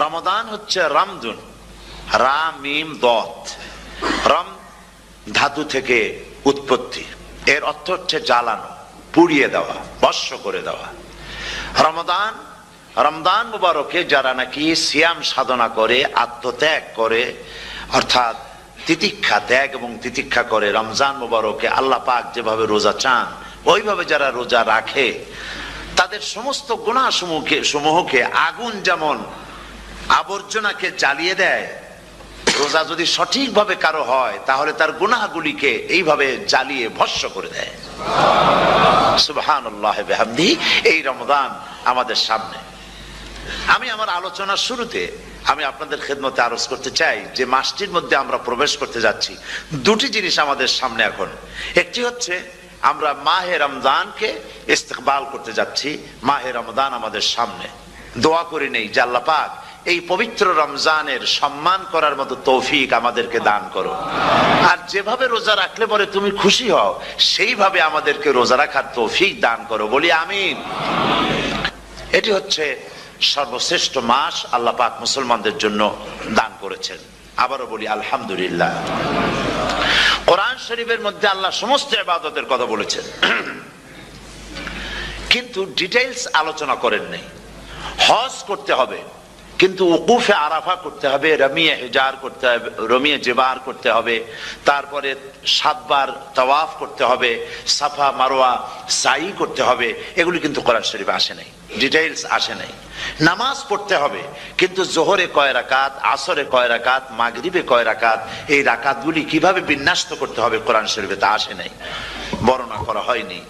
রমাদান হচ্ছে রামদুন, রা মিম দত, রম ধাতু থেকে উৎপত্তি, এর অর্থ হচ্ছে জ্বালানো, পুড়িয়ে দেওয়া, ভস্ম করে দেওয়া। রমদান মুবারকে যারা নাকি সিয়াম সাধনা করে, আত্মত্যাগ করে, অর্থাৎ তিতিক্ষা, ত্যাগ এবং তিতিক্ষা করে, রমজান মুবারকে আল্লাহ পাক যেভাবে রোজা চান ওইভাবে যারা রোজা রাখে, তাদের সমস্ত গুনাহ সমূহকে আগুন যেমন আবর্জনাকে জ্বালিয়ে দেয়, রোজা যদি সঠিকভাবে কারো হয় তাহলে তার গুনাহগুলিকে এইভাবে জ্বালিয়ে ভস্ম করে দেয়। সুবহানাল্লাহ বিহামদিহি। এই রমজান আমাদের সামনে। আমি আমার আলোচনার শুরুতে আমি আপনাদের খেদমতে আরজ করতে চাই যে মাসটির মধ্যে আমরা প্রবেশ করতে যাচ্ছি, দুটি জিনিস আমাদের সামনে এখন। একটি হচ্ছে আমরা মাহে রমজানকে ইস্তেকবাল করতে যাচ্ছি, মাহে রমজান আমাদের সামনে। দোয়া করে নেই যে আল্লাহ পাক এই পবিত্র রমজানের সম্মান করার মতো তৌফিক আমাদেরকে দান করো, আর যেভাবে রোজা রাখলে পরে তুমি খুশি হও সেইভাবে আমাদেরকে রোজা রাখার তৌফিক দান করো, বলি আমিন। এটি হচ্ছে সর্বশ্রেষ্ঠ মাস আল্লাহ পাক মুসলমানদের জন্য দান করেছেন। আবারও বলি আলহামদুলিল্লাহ। কোরআন শরীফের মধ্যে আল্লাহ সমস্ত ইবাদতের কথা বলেছেন, কিন্তু ডিটেইলস আলোচনা করেন নাই। হজ করতে হবে, কিন্তু উকুফে আরাফা করতে হবে, রমিয়ে হিজার করতে হবে, রমিয়ে জেবার করতে হবে, তারপরে 7 বার তাওয়াফ করতে হবে, সাফা মারওয়া সাই করতে হবে। এগুলি কিন্তু কোরআন শরীফে আসে নাই, ডিটেইলস আসে নাই। নামাজ পড়তে হবে, কিন্তু জোহরে কয় রাকাত, আসরে কয় রাকাত, মাগরিবে কয় রাকাত, এই রাকাতগুলি কিভাবে বিন্যস্ত করতে হবে কোরআন শরীফে তা আসে নাই, বর্ণনা করা হয়নি।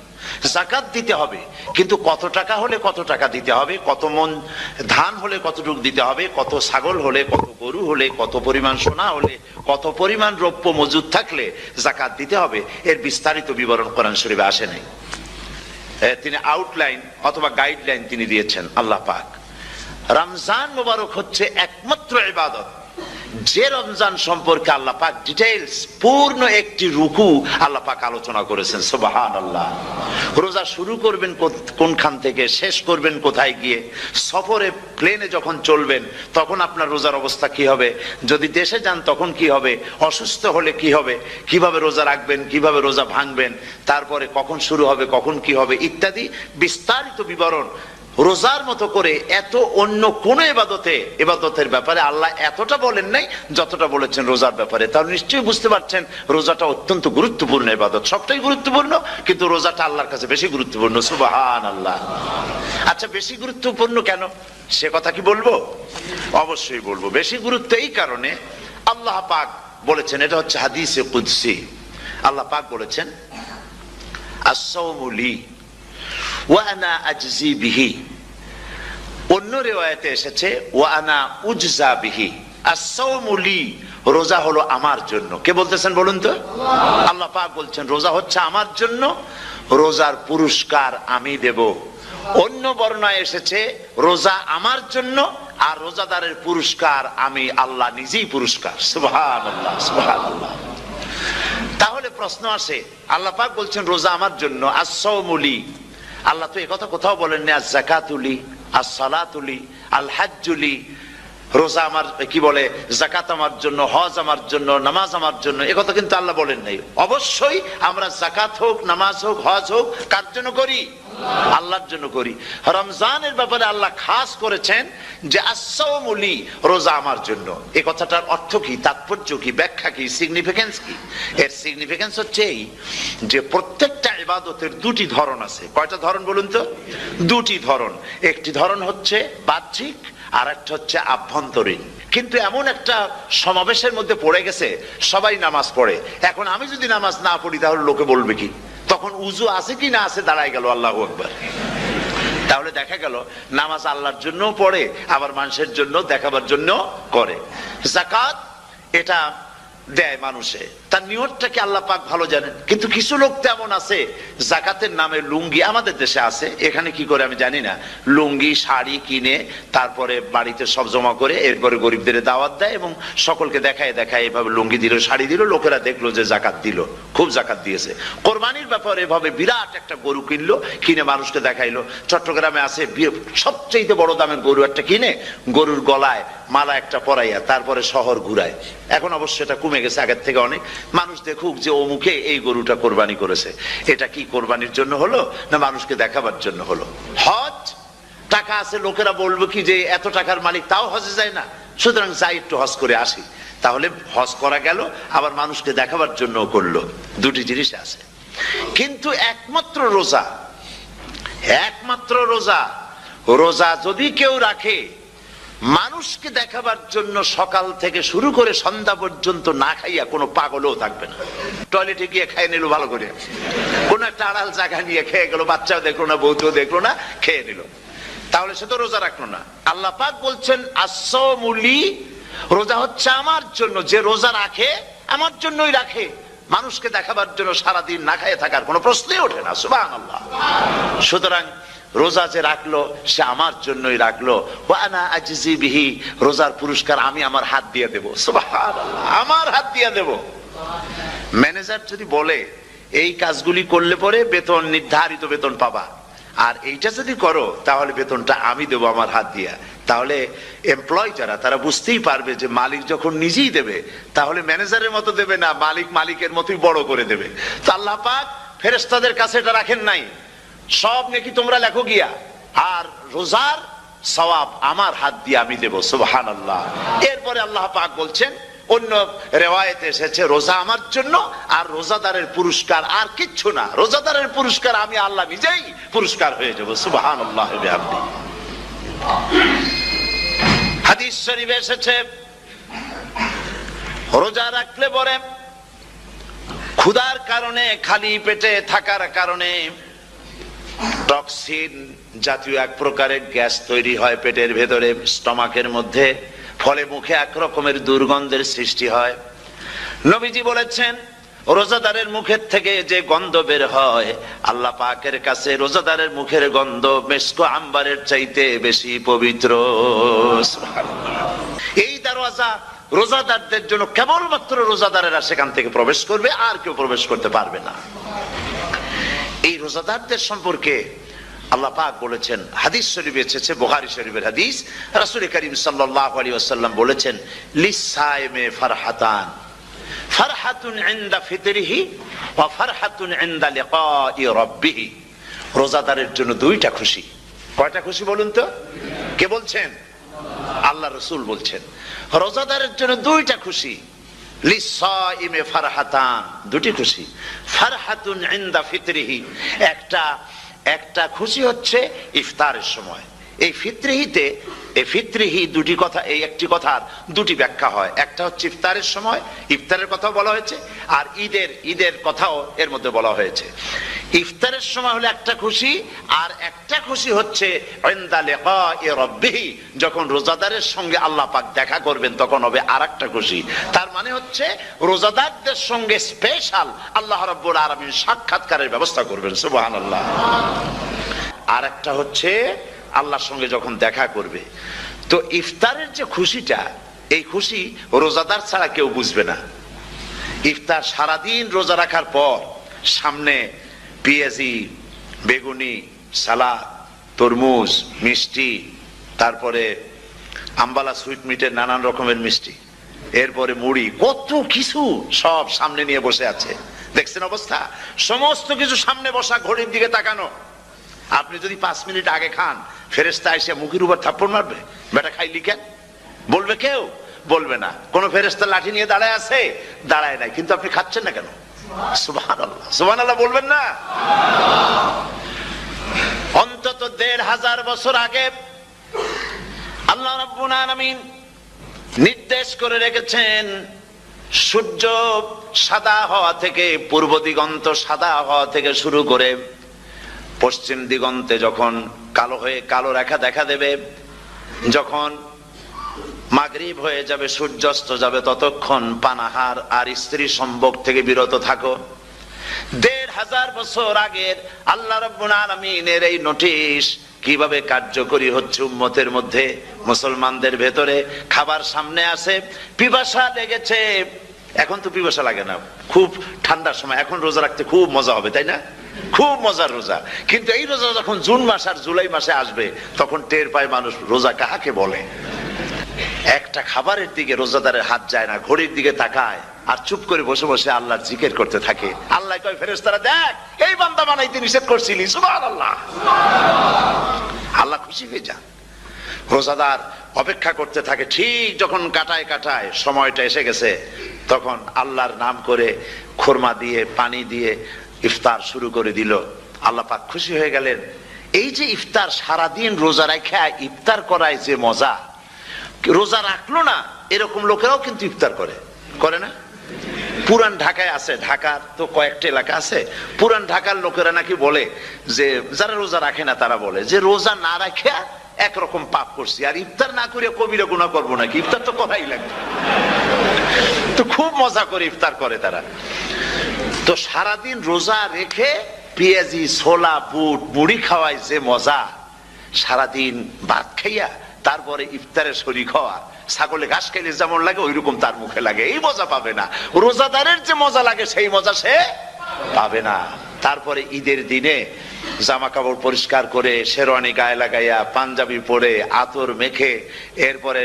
যাকাত দিতে হবে, কিন্তু কত টাকা হলে কত টাকা দিতে হবে, কত মন ধান হলে কতটুকু দিতে হবে, কত ছাগল হলে, কত গরু হলে, কত পরিমাণ সোনা হলে, কত পরিমাণ রৌপ্য মজুদ থাকলে যাকাত দিতে হবে, এর বিস্তারিত বিবরণ কোরআন শরীফে আসে নাই। তিনি আউটলাইন অথবা গাইডলাইন তিনি দিয়েছেন আল্লাহ পাক। রমজান মুবারক হচ্ছে একমাত্র ইবাদত যে রমজান সম্পর্কে আল্লাহ পাক ডিটেইলস পূর্ণ একটি রুকু আল্লাহ পাক আলোচনা করেছেন। সুবহানাল্লাহ। রোজা শুরু করবেন কোনখান থেকে, শেষ করবেন কোথায় গিয়ে, সফরে প্লেনে যখন চলবেন তখন আপনার রোজার অবস্থা কি হবে, যদি দেশে যান তখন কি হবে, অসুস্থ হলে কি হবে, কিভাবে রোজা রাখবেন, কিভাবে রোজা ভাঙবেন, তারপরে কখন শুরু হবে, কখন কি হবে ইত্যাদি বিস্তারিত বিবরণ। রোজার মতো করে এত অন্য কোন ইবাদতের ব্যাপারে আল্লাহ এতটা বলেন নাই যতটা বলেছেন রোজার ব্যাপারে। তাহলে নিশ্চয়ই বুঝতে পারছেন রোজাটা অত্যন্ত গুরুত্বপূর্ণ ইবাদত। সবটাই গুরুত্বপূর্ণ, কিন্তু রোজাটা আল্লাহর কাছে বেশি গুরুত্বপূর্ণ। সুবহানাল্লাহ। আচ্ছা, বেশি গুরুত্বপূর্ণ কেন সে কথা কি বলবো? অবশ্যই বলবো। বেশি গুরুত্ব এই কারণে, আল্লাহ পাক বলেছেন, এটা হচ্ছে হাদিসে কুদসি। আল্লাহ পাক বলেছেন আস-সাওমু লি ওয়া আনা আজজি বিহি। অন্য রিওয়ায়াতে এসেছে ওয়া আনা উজজা বিহি। আস-সাওমু লি, রোজা হলো আমার জন্য। কে বলতেছেন বলুন তো? আল্লাহ পাক বলছেন রোজা হচ্ছে আমার জন্য, রোজার পুরস্কার আমি দেব। অন্য বর্ণনায় এসেছে রোজা আমার জন্য আর রোজাদারের পুরস্কার আমি আল্লাহ নিজেই পুরস্কার। সুবহানাল্লাহ, সুবহানাল্লাহ। তাহলে প্রশ্ন আসে, আল্লাহ পাক বলছেন রোজা আমার জন্য, আস-সাওমু লি। আল্লাহ তো একথা কোথাও বলেননি আজ-যাকাতুলি, আস-সালাতুলি, আল-হাজ্জুলি। রোজা আমার কি বলে, যাকাত আমার জন্য, হজ আমার জন্য, নামাজ আমার জন্য, একথা কিন্তু আল্লাহ বলেন নাই। অবশ্যই আমরা যাকাত হোক, নামাজ হোক, হজ হোক কার জন্য করি? আল্লাহর জন্য করি। রমজানের ব্যাপারে আল্লাহ খাস করেছেন যে আস-সাওমু লি, রোজা আমার জন্য। এই কথাটার অর্থ কি, তাৎপর্য কি, ব্যাখ্যা কি, সিগনিফিকেন্স কি? এর সিগনিফিকেন্স হচ্ছে এই যে প্রত্যেকটা ইবাদতের দুটি ধরন আছে। কয়টা ধরন বলুন তো? দুটি ধরন। একটি ধরন হচ্ছে বাহ্যিক, আর একটা হচ্ছে আভ্যন্তরীণ। কিন্তু এমন একটা সমাবেশের মধ্যে পড়ে গেছে সবাই নামাজ পড়ে, এখন আমি যদি নামাজ না পড়ি তাহলে লোকে বলবে কি? তখন উজু আছে কি না আছে দাঁড়ায় গেল আল্লাহু আকবার। তাহলে দেখা গেল নামাজ আল্লাহর জন্য পড়ে, আবার মানুষের জন্য দেখাবার জন্য করে। যাকাত এটা দেয় মানুষে, তার নিয়তটাকে আল্লাহ পাক ভালো জানেন। কিন্তু কিছু লোক তেমন আছে জাকাতের নামে লুঙ্গি, আমাদের দেশে আছে, এখানে কি করে আমি জানি না, লুঙ্গি শাড়ি কিনে তারপরে বাড়িতে সব জমা করে এরপরে গরিবদের দাওয়াত দেয় এবং সকলকে দেখায় দেখায় এভাবে লুঙ্গি দিল শাড়ি দিল, লোকেরা দেখলো যে জাকাত দিল, খুব জাকাত দিয়েছে। কোরবানির ব্যাপারে এভাবে বিরাট একটা গরু কিনলো, কিনে মানুষকে দেখাইলো। চট্টগ্রামে আছে সবচেয়ে বড় দামের গরু একটা কিনে গরুর গলায় মালা একটা পরাইয়া তারপরে শহর ঘুরায়। এখন অবশ্য এটা কমে গেছে আগের থেকে অনেক। মানুষ দেখুক যে অমুকে এই গরুটা কোরবানি করেছে। এটা কি কোরবানির জন্য হলো না মানুষকে দেখাবার জন্য হলো? হজ, টাকা আছে, লোকেরা বলবো কি যে এত টাকার মালিক তাও হজে যায় না, সুতরাং যাই একটু হজ করে আসি। তাহলে হজ করা গেল, আবার মানুষকে দেখাবার জন্য করলো, দুটি জিনিস আছে। কিন্তু একমাত্র রোজা, একমাত্র রোজা, রোজা যদি কেউ রাখে মানুষকে দেখাবার জন্য সকাল থেকে শুরু করে সন্ধ্যা পর্যন্ত না খাইয়া কোনো পাগলও থাকবে না। টয়লেটে গিয়ে খাইয়ে নিল ভালো করে, কোন একটা আড়াল জায়গা নিয়ে খেয়ে গেল, বাচ্চাও দেখলো না বউকেও দেখলো না, খেয়ে নিল, তাহলে সে তো রোজা রাখলো না। আল্লাহ পাক বলছেন আসসামুলি, রোজা হচ্ছে আমার জন্য, যে রোজা রাখে আমার জন্যই রাখে, মানুষকে দেখাবার জন্য সারাদিন না খাইয়ে থাকার কোনো প্রশ্নই ওঠে না। সুবহানাল্লাহ। সুতরাং রোজা যে রাখলো সে আমার জন্যই রাখলো, ওয়া আনা আজজি বিহি, রোজার পুরস্কার আমি আমার হাত দিয়ে দেব। সুবহানাল্লাহ, আমার হাত দিয়ে দেব। ম্যানেজার যদি বলে এই কাজগুলি করলে পরে বেতন, নির্ধারিত বেতন পাবা, আর এইটা যদি করো তাহলে বেতনটা আমি দেবো আমার হাত দিয়া, তাহলে এমপ্লয় যারা তারা বুঝতেই পারবে যে মালিক যখন নিজেই দেবে তাহলে ম্যানেজারের মতো দেবে না, মালিক মালিকের মতোই বড় করে দেবে। তো আল্লাহ পাক ফেরেশতাদের কাছে এটা রাখেন নাই, সব নাকি তোমরা লেখো গিয়া, আর রোজার সওয়াব আমার হাত দিয়ে আমি দেব। সুবহানাল্লাহ। এরপরে আল্লাহ পাক বলছেন, অন্য রিওয়ায়াতে এসেছে রোজা আমার জন্য, আর রোজাদারের পুরস্কার আর কিচ্ছু না, রোজাদারের পুরস্কার আমি আল্লাহ নিজেই পুরস্কার হয়ে যাব। সুবহানাল্লাহ। হাদিস শরীফে এসেছে রোজা রাখলে পরে ক্ষুধার কারণে, খালি পেটে থাকার কারণে টক্সিন জাতীয় এক প্রকারের গ্যাস তৈরি হয় পেটের ভেতরে, স্টমাকের মধ্যে, ফলে মুখে এক রকমের দুর্গন্ধের সৃষ্টি হয়। নবীজি বলেছেন রোজাদারের মুখের থেকে যে গন্ধ বের হয় আল্লাহ পাকের কাছে রোজাদারের মুখের গন্ধ মেসকো আম্বারের চাইতে বেশি পবিত্র। এই দরওয়াজা রোজাদারদের জন্য, কেবলমাত্র রোজাদারেরা সেখান থেকে প্রবেশ করবে, আর কেউ প্রবেশ করতে পারবে না। এই রোজাদারদের সম্পর্কে আল্লাহ পাক বলেছেন, হাদিস শরীফে এসেছে, বুখারী শরীফের হাদিস, রাসূল করিম সাল্লাল্লাহু আলাইহি ওয়াসাল্লাম বলেছেন লিসাইমে ফারহাতান, ফারহাতুন ইনদা ফিতরিহি ওয়া ফারহাতুন ইনদা লিকাই রাব্বিহি। রোজাদারের জন্য দুইটা খুশি। কয়টা খুশি বলুন তো? কে বলছেন? আল্লাহ রাসূল বলছেন রোজাদারের জন্য দুইটা খুশি। লিসাইমে ফারহাতান, দুটি খুশি। ফারহাতুন ইনদা ফিতরিহি, একটা খুশি হচ্ছে ইফতারের সময়। এই ফিতরিহিতে, এই ফিতরিহি দুটি কথা, এই একটি কথার দুটি ব্যাখ্যা হয়। একটা হচ্ছে ইফতারের সময়, ইফতারের কথাও বলা হয়েছে, আর ঈদের কথাও এর মধ্যে বলা হয়েছে। ইফতারের সময় হলো একটা খুশি, আর একটা খুশি হচ্ছে ইনদা লিকাই রাব্বিহি, যখন রোজাদারের সঙ্গে আল্লাহ পাক দেখা করবেন তখন হবে আরেকটা খুশি। তার মানে হচ্ছে রোজাদারদের সঙ্গে স্পেশাল আল্লাহ রাব্বুল আলামিন সাক্ষাৎকারের ব্যবস্থা করবেন। সুবহানাল্লাহ। আর একটা হচ্ছে আল্লাহর সঙ্গে যখন দেখা করবে। তো ইফতারের যে খুশিটা, এই খুশি রোজাদার ছাড়া কেউ বুঝবে না। ইফতার সারাদিন রোজা রাখার পর সামনে পেঁয়াজি, বেগুনি, সালাদ, তরমুজ, মিষ্টি, তারপরে আম্বালা সুইট মিটের নানান রকমের মিষ্টি, এরপরে মুড়ি, কত কিছু সব সামনে নিয়ে বসে আছে। দেখছেন অবস্থা? সমস্ত কিছু সামনে বসা, ঘড়ির দিকে তাকানো। আপনি যদি 5 মিনিট আগে খান, ফেরেশতা এসে মুখের উপর থাপ্পড় মারবে, বেটা খাইলি কেন? বলবে কেউ? বলবে না। কোন ফেরেশতা লাঠি নিয়ে দাঁড়ায় আছে? দাঁড়ায় নাই। কিন্তু আপনি খাচ্ছেন না কেন? সুবহানাল্লাহ। সুবহানাল্লাহ বলবেন না? অন্তত 1500 বছর আগে আল্লাহ রাব্বুল আলামিন নির্দেশ করে রেখেছেন, সূর্য সাদা হওয়া থেকে, পূর্ব দিগন্ত সাদা হওয়া থেকে শুরু করে পশ্চিম দিগন্তে যখন কালো হয়ে কালো রেখা দেখা দেবে, যখন মাগরিব হয়ে যাবে, সূর্যাস্ত যাবে, ততক্ষণ পানাহার আর স্ত্রী সম্ভোগ থেকে বিরত থাকো। ১৫০০ বছর আগের আল্লাহ রাব্বুল আলামিনের এই নোটিশ কিভাবে কার্যকরী হচ্ছে উম্মতের মধ্যে, মুসলমানদের ভেতরে। খাবার সামনে আছে, পিপাসা লেগেছে। এখন তো পিপাসা লাগে না, খুব ঠান্ডার সময়, এখন রোজা রাখতে খুব মজা হবে, তাই না? খুব মজার রোজা। কিন্তু এই রোজা যখন জুন মাস আর জুলাই মাসে আসবে, তখন টের পায় মানুষ রোজা কাহাকে বলে। একটা খাবারের দিকে রোজাদারের হাত যায় না, ঘড়ির দিকে তাকায় আর চুপ করে বসে বসে আল্লাহর জিকির করতে থাকে। আল্লাহ কয়, ফেরেশতারা দেখ, এই বান্দা বানাইতে নিষেধ করছিলি, সুবহানাল্লাহ। আল্লাহ খুশি হয়ে যান। রোজাদার অপেক্ষা করতে থাকে, ঠিক যখন কাটায় কাটায় সময়টা এসে গেছে, তখন আল্লাহর নাম করে খুরমা দিয়ে পানি দিয়ে ইফতার শুরু করে দিল। আল্লাহ পাক খুশি হয়ে গেলেন। এই যে ইফতার, সারাদিন রোজা রাখা ইফতার করায় যে মজা, রোজা রাখলো না এরকম লোকেরাও কিন্তু ইফতার করে, করে না? পুরান ঢাকায় আছে, ঢাকার তো কয়েকটা এলাকা আছে, পুরান ঢাকার লোকেরা নাকি বলে যে, যারা রোজা রাখে না তারা বলে যে রোজা না রাখা একরকম পাপ করছি, আর ইফতার না করে কবিরা গুনাহ করবো নাকি, ইফতার তো করাই লাগবে। তো খুব মজা করে ইফতার করে তারা। তো সারাদিন রোজা রেখে পেঁয়াজি, ছোলা, বুট, মুড়ি খাওয়ায় যে মজা, সারাদিন ভাত খাইয়া তারপরে ইফতারে শরীক হওয়া, ছাগলে ঘাস খাইলে যেমন লাগে ওই রকম তার মুখে লাগে, এই মজা পাবে না। রোজাদারের যে মজা লাগে সেই মজা সে পাবে না। তারপরে ঈদের দিনে জামা কাপড় পরিষ্কার করে, শেরওয়ানি গায়ে লাগাইয়া, পাঞ্জাবি পরে, আতর মেখে, এরপরে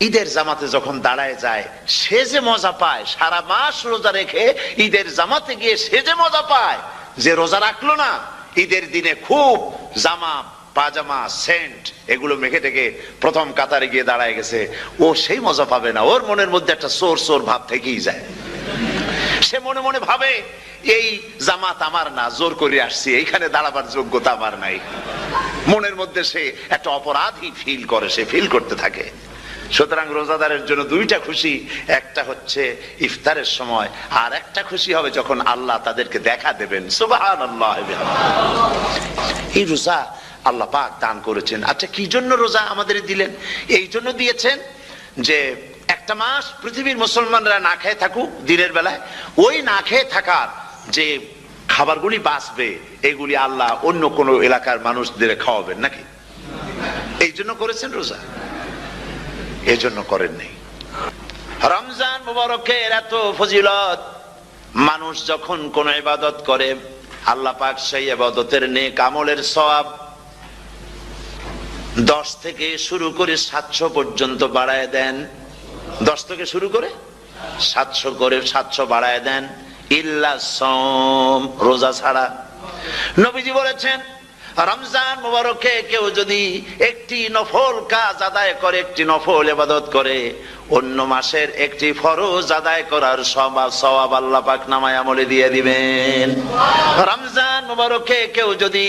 ঈদের জামাতে যখন দাঁড়ায় যায়, সে যে মজা পায়, সারা মাস রোজা রেখে ঈদের জামাতে গিয়ে সে যে মজা পায়, যে রোজা রাখলো না ঈদের দিনে খুব জামা, পাজামা, সেন্ট এগুলো মেখে টেকে প্রথম কাতারে গিয়ে দাঁড়ায় গেছে, ও সেই মজা পাবে না। ওর মনের মধ্যে একটা চোর চোর ভাব থেকেই যায়। সে মনে মনে ভাবে, এই জামাত আমার না, জোর করে আসছি, এইখানে দাঁড়াবার যোগ্যতা আমার নাই। মনের মধ্যে সে একটা অপরাধী ফিল করে, সে ফিল করতে থাকে। সুতরাং রোজাদারের জন্য দুইটা খুশি, একটা হচ্ছে ইফতারের সময়, আর একটা খুশি হবে যখন আল্লাহ তাদেরকে দেখা দেবেন। সুবহানাল্লাহ। এই রোজা আল্লাহ পাক দান করেছেন। আচ্ছা, কি জন্য রোজা আমাদের দিলেন? এই জন্য দিয়েছেন যে একটা মাস পৃথিবীর মুসলমানরা না খেয়ে থাকুক দিনের বেলায়, ওই না খেয়ে থাকার যে খাবারগুলি বাঁচবে, এগুলি আল্লাহ অন্য কোন এলাকার মানুষদের খাওয়াবেন নাকি? এই জন্য করেছেন রোজা, এই জন্য করেন নাই। রমজান মুবারকের এত ফজিলত, মানুষ যখন কোন ইবাদত করে, আল্লাহ পাক সেই ইবাদতের নেক আমলের সওয়াব 10 থেকে শুরু করে 700 পর্যন্ত বাড়ায় দেন। 10 থেকে শুরু করে 700 করে 700 বাড়ায় দেন, ইল্লা সাওম, রোজা ছাড়া। নবীজি বলেছেন, রমজান মুবারকে কেউ যদি একটি নফল কাজ আদায় করে, একটি নফল ইবাদত করে, অন্য মাসের একটি ফরজ আদায় করার সওয়াব আল্লাহ পাক নামায়ে আমলে দিয়ে দিবেন। রমজান মুবারকে কেউ যদি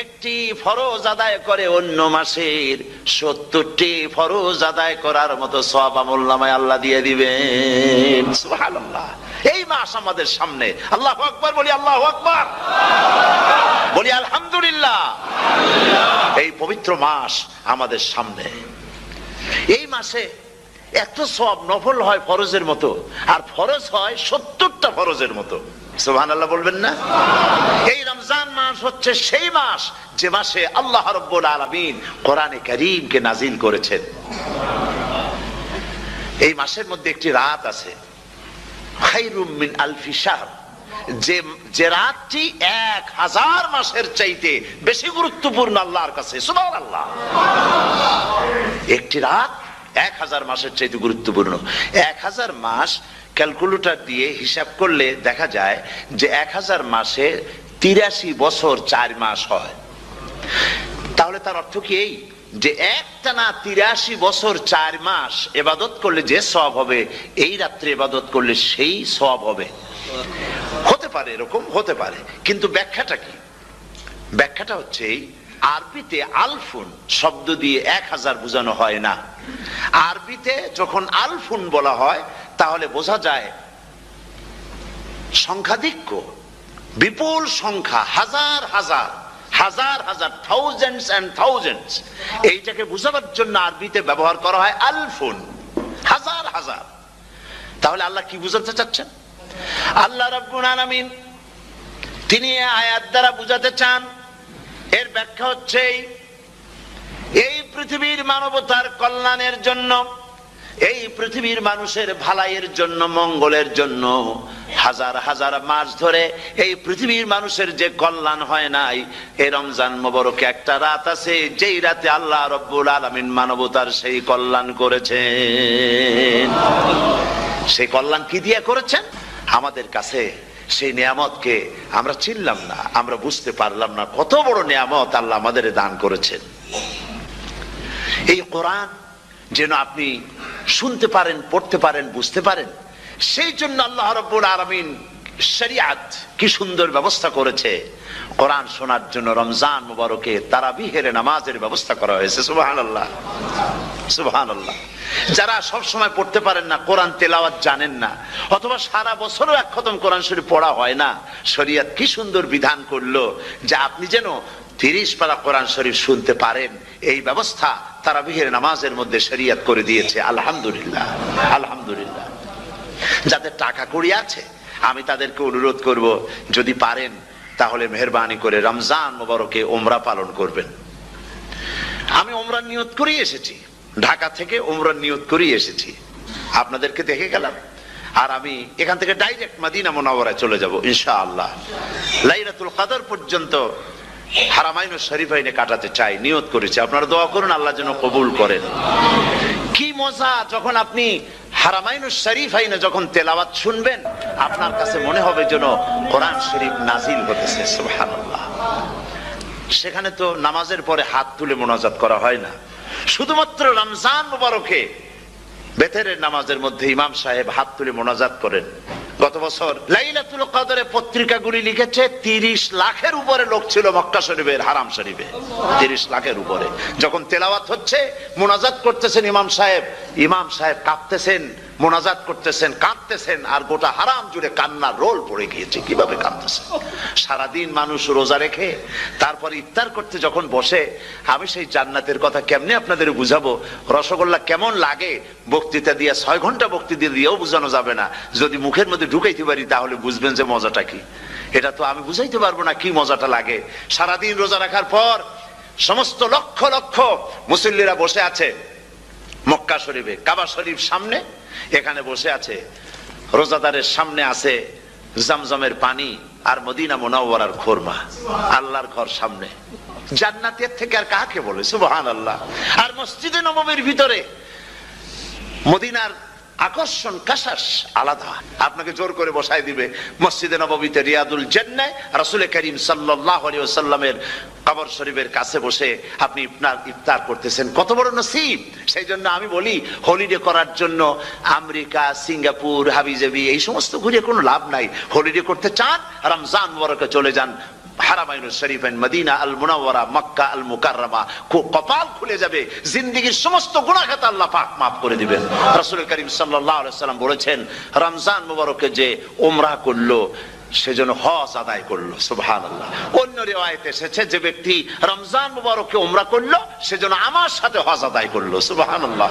একটি ফরজ আদায় করে, অন্য মাসের 70টি ফরজ আদায় করার মতো সওয়াব আমলনামায় আল্লাহ দিয়ে দিবেন। সুবহানাল্লাহ। এই মাস আমাদের সামনে, আল্লাহু আকবার বলি, আল্লাহু আকবার বলি, আলহামদুলিল্লাহ। এই পবিত্র মাস আমাদের সামনে। এই মাসে এত সওয়াব, নফল হয় ফরজের মতো, আর ফরজ হয় 70টা ফরজের মতো। সুবহানাল্লাহ বলবেন না? এই রমজান মাস হচ্ছে সেই মাস যে মাসে আল্লাহ রাব্বুল আলামিন কোরআনে কারীমকে নাজিল করেছেন। এই মাসের মধ্যে একটি রাত আছে, খায়রুম মিন আলফি শাহর, যে রাতটি 1000 মাসের চাইতে বেশি গুরুত্বপূর্ণ আল্লাহর কাছে। সুবহানাল্লাহ। একটি রাত 1000 মাসের চাইতে গুরুত্বপূর্ণ। 1000 মাস ক্যালকুলেটর দিয়ে হিসাব করলে দেখা যায় যে 1000 মাসে 83 বছর 4 মাস হয়। তাহলে তার অর্থ কি এই যে একটানা 83 বছর 4 মাস ইবাদত করলে যে সওয়াব হবে, এই রাত্রে ইবাদত করলে সেই সওয়াব হবে? হতে পারে, এরকম হতে পারে, কিন্তু ব্যাখ্যাটা কি? ব্যাখ্যাটা হচ্ছে, আরবিতে আলফুন শব্দ দিয়ে 1000 বোঝানো হয় না। আরবিতে যখন আলফুন বলা হয় তাহলে বোঝা যায় সংখ্যাধিক্য, বিপুল সংখ্যা, হাজার হাজার হাজার হাজার, থাউজেন্ডস এন্ড থাউজেন্ডস, এইটাকে বুঝাবার জন্য আরবিতে ব্যবহার করা হয় আলফুন, হাজার হাজার। তাহলে আল্লাহ কি বুঝাতে চাচ্ছেন? আল্লাহ রাব্বুল আলামিন তিনি আয়াত দ্বারা বুঝাতে চান, এর ব্যাখ্যা হচ্ছে এই পৃথিবীর মানবতার কল্যাণের জন্য, এই পৃথিবীর মানুষের ভালাইয়ের জন্য, মঙ্গলের জন্য হাজার হাজার মাস ধরে এই পৃথিবীর মানুষের যে কল্যাণ হয় নাই, এই রমজান মোবারকে একটা রাত আছে যেই রাতে আল্লাহ রাব্বুল আলামিন মানবতার সেই কল্যাণ করেছেন। সেই কল্যাণ কি দিয়ে করেছেন? আমাদের কাছে সেই নিয়ামতকে আমরা চিনলাম না, আমরা বুঝতে পারলাম না কত বড় নিয়ামত আল্লাহ আমাদের দান করেছেন। এই কোরআন যেন আপনি শুনতে পারেন, পড়তে পারেন, বুঝতে পারেন, সেই জন্য আল্লাহ রাব্বুল আলামিন শরিয়াত কি সুন্দর ব্যবস্থা করেছে। কোরআন শোনার জন্য রমজান মুবারকে তারাবিহের নামাজের ব্যবস্থা করা হয়েছে। সুবহানাল্লাহ, সুবহানাল্লাহ। যারা সব সময় পড়তে পারেন না, কোরআন তেলাওয়াত জানেন না, অথবা সারা বছরও এক খতম কোরআন শরীফ পড়া হয় না, শরিয়ত কি সুন্দর বিধান করলো যে আপনি যেন 30 পারা কোরআন শরীফ শুনতে পারেন, এই ব্যবস্থা তারাবিহের নামাজের মধ্যে শরিয়ত করে দিয়েছে। আলহামদুলিল্লাহ, আলহামদুলিল্লাহ। যাদের টাকা কড়ি আছে আমি তাদেরকে অনুরোধ করব, যদি পারেন তাহলে মেহেরবানি করে রমজান মুবারকে উমরা পালন করবেন। আমি উমরার নিয়ত করেই এসেছি, ঢাকা থেকে উমরার নিয়ত করেই এসেছি, আপনাদেরকে দেখে গেলাম। আর আমি এখান থেকে ডাইরেক্ট মদিনা মুনাওয়ারায় চলে যাব ইনশাআল্লাহ। লাইলাতুল কদর পর্যন্ত হারামাইন শরীফাইনে কাটাতে চাই, নিয়ত করেছি। আপনারা দোয়া করুন আল্লাহ যেন কবুল করেন। কি মজা যখন আপনি হারামাইন শরীফাইনে যখন তেলাওয়াত শুনবেন, আপনার কাছে মনে হবে যেন কোরআন শরীফ নাজিল হতেছে। সুবহানাল্লাহ। সেখানে তো নামাজের পরে হাত তুলে মোনাজাত করা হয় না, শুধুমাত্র রমজান মুবারকে বেতেরের নামাজের মধ্যে ইমাম সাহেব হাত তুলে মোনাজাত করেন। গত বছর লাইলাতুল কদরে পত্রিকাগুলি লিখেছে 30 লাখের উপরে লোক ছিল মক্কা শরীফের হারাম শরীফে, 30 লাখের উপরে। যখন তেলাওয়াত হচ্ছে, মোনাজাত করতেছেন ইমাম সাহেব কাঁপতেছেন, মোনাজাত করতেছেন, কাঁদতেছেন, আর গোটা হারাম জুড়ে কান্নার রোল পড়ে গিয়েছে। কিভাবে কাঁদতেছে! সারাদিন মানুষ রোজা রেখে তারপর ইফতার করতে যখন বসে, আমি সেই জান্নাতের কথা কেমনে আপনাদের বুঝাবো? রসগোল্লা কেমন লাগে বক্তৃতা দিয়ে 6 ঘন্টা বক্তৃতা দিয়েও বুঝানো যাবে না। যদি মুখের মধ্যে ঢুকাইতে পারি তাহলে বুঝবেন যে মজাটা কি। এটা তো আমি বুঝাইতে পারবো না কি মজাটা লাগে। সারাদিন রোজা রাখার পর সমস্ত লক্ষ লক্ষ মুসল্লিরা বসে আছে মক্কা শরীফে, কাবা শরীফ সামনে, এখানে বসে আছে। রোজাদারের সামনে আছে জমজমের পানি আর মদিনা মুনাওয়ারার খুরমা। আল্লাহর ঘর সামনে, জান্নাতের থেকে আর কাকে বলে? সুবহানাল্লাহ। আর মসজিদে নববীর ভিতরে মদিনার আকর্ষণ কাশাস আলাদা। আপনাকে জোর করে বসায় দিবে মসজিদে নববীতে রিয়াদুল জান্নাহ, রাসূল করিম সাল্লাল্লাহু আলাইহি ওয়াসাল্লামের কবর শরীফের কাছে বসে আপনি ইফতার করতেছেন। কত বড় নসিব! সেই জন্য আমি বলি, হলিডে করার জন্য আমেরিকা, সিঙ্গাপুর, হাবিজাবি এই সমস্ত ঘুরে কোনো লাভ নাই। হলিডে করতে চান, রমজান মুবারকে চলে যান হারামাইন শরীফাইন, মদিনা আল মুনাওয়ারা, মক্কা আল মুকাররমা। কপাল খুলে যাবে, জিন্দেগীর সমস্ত গুনাহ খাতা আল্লাহ পাক maaf করে দিবেন। রাসূল করিম সাল্লাল্লাহু আলাইহি ওয়াসাল্লাম বলেছেন, রমজান মুবারকে যে উমরা করলো সেজন্য হজ আদায় করলো। সুবহানাল্লাহ। অন্য রিওয়ায়াতে এসেছে, যে ব্যক্তি রমজান মুবারকে উমরা করলো সেজন্য আমার সাথে হজ আদায় করলো। সুবহানাল্লাহ।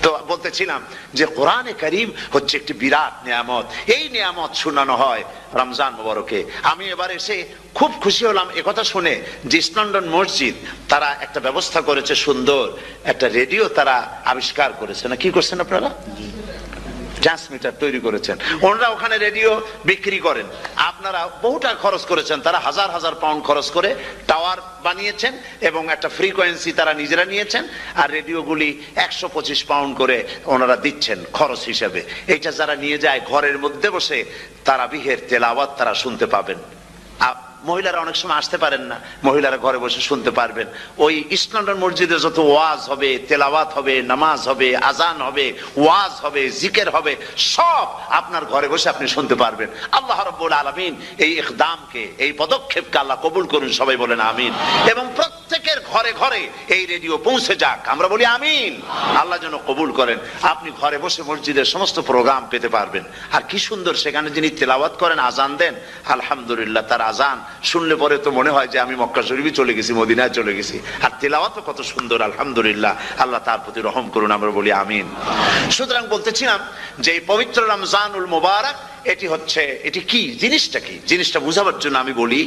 তো বলতেছিলাম যে কোরআনে কারীম হচ্ছে একটি বিরাট নিয়ামত। এই নিয়ামত শোনানো হয় রমজান মুবারকে। আমি এবার এসে খুব খুশি হলাম একথা শুনে যে ইস্ট লন্ডন মসজিদ তারা একটা ব্যবস্থা করেছে, সুন্দর একটা রেডিও তারা আবিষ্কার করেছে। না কি করছেন আপনারা? ট্রান্সমিটার তৈরি করেছেন। ওনারা ওখানে রেডিও বিক্রি করেন। আপনারা বহুটা খরচ করেছেন, তারা হাজার হাজার পাউন্ড খরচ করে টাওয়ার বানিয়েছেন এবং একটা ফ্রিকোয়েন্সি তারা নিজেরা নিয়েছেন। আর রেডিওগুলি 125 পাউন্ড করে ওনারা দিচ্ছেন খরচ হিসেবে। এইটা যারা নিয়ে যায় ঘরের মধ্যে বসে তারাবিহের তেলাওয়াত তারা শুনতে পাবেন। মহিলারা অনেক সময় আসতে পারেন না, মহিলারা ঘরে বসে শুনতে পারবেন। ওই ইস্ট লন্ডন মসজিদে যত ওয়াজ হবে, তেলাওয়াত হবে, নামাজ হবে, আজান হবে, ওয়াজ হবে, জিকির হবে, সব আপনার ঘরে বসে আপনি শুনতে পারবেন। আল্লাহ রাব্বুল আলামিন এই ইকদামকে, এই পদক্ষেপকে আল্লাহ কবুল করুন, সবাই বলেন আমিন। এবং প্রত্যেকের ঘরে ঘরে এই রেডিও পৌঁছে যাক, আমরা বলি আমিন। আল্লাহ যেন কবুল করেন। আপনি ঘরে বসে মসজিদের সমস্ত প্রোগ্রাম পেতে পারবেন। আর কি সুন্দর সেখানে যিনি তেলাওয়াত করেন, আজান দেন, আলহামদুলিল্লাহ, তার আজান শুনলে পরে তো মনে হয় যে আমি মক্কা শরীফে চলে গেছি, মদিনায় চলে গেছি। আর তেলাওয়াতও কত সুন্দর, আলহামদুলিল্লাহ। আল্লাহ তার প্রতি রহম করুন, আমরা বলি আমিন। সুতরাং বলতেছিলাম যে এই পবিত্র রমজানুল মুবারক, এটি কি জিনিসটা, কি জিনিসটা বুঝাবার জন্য আমি বলি,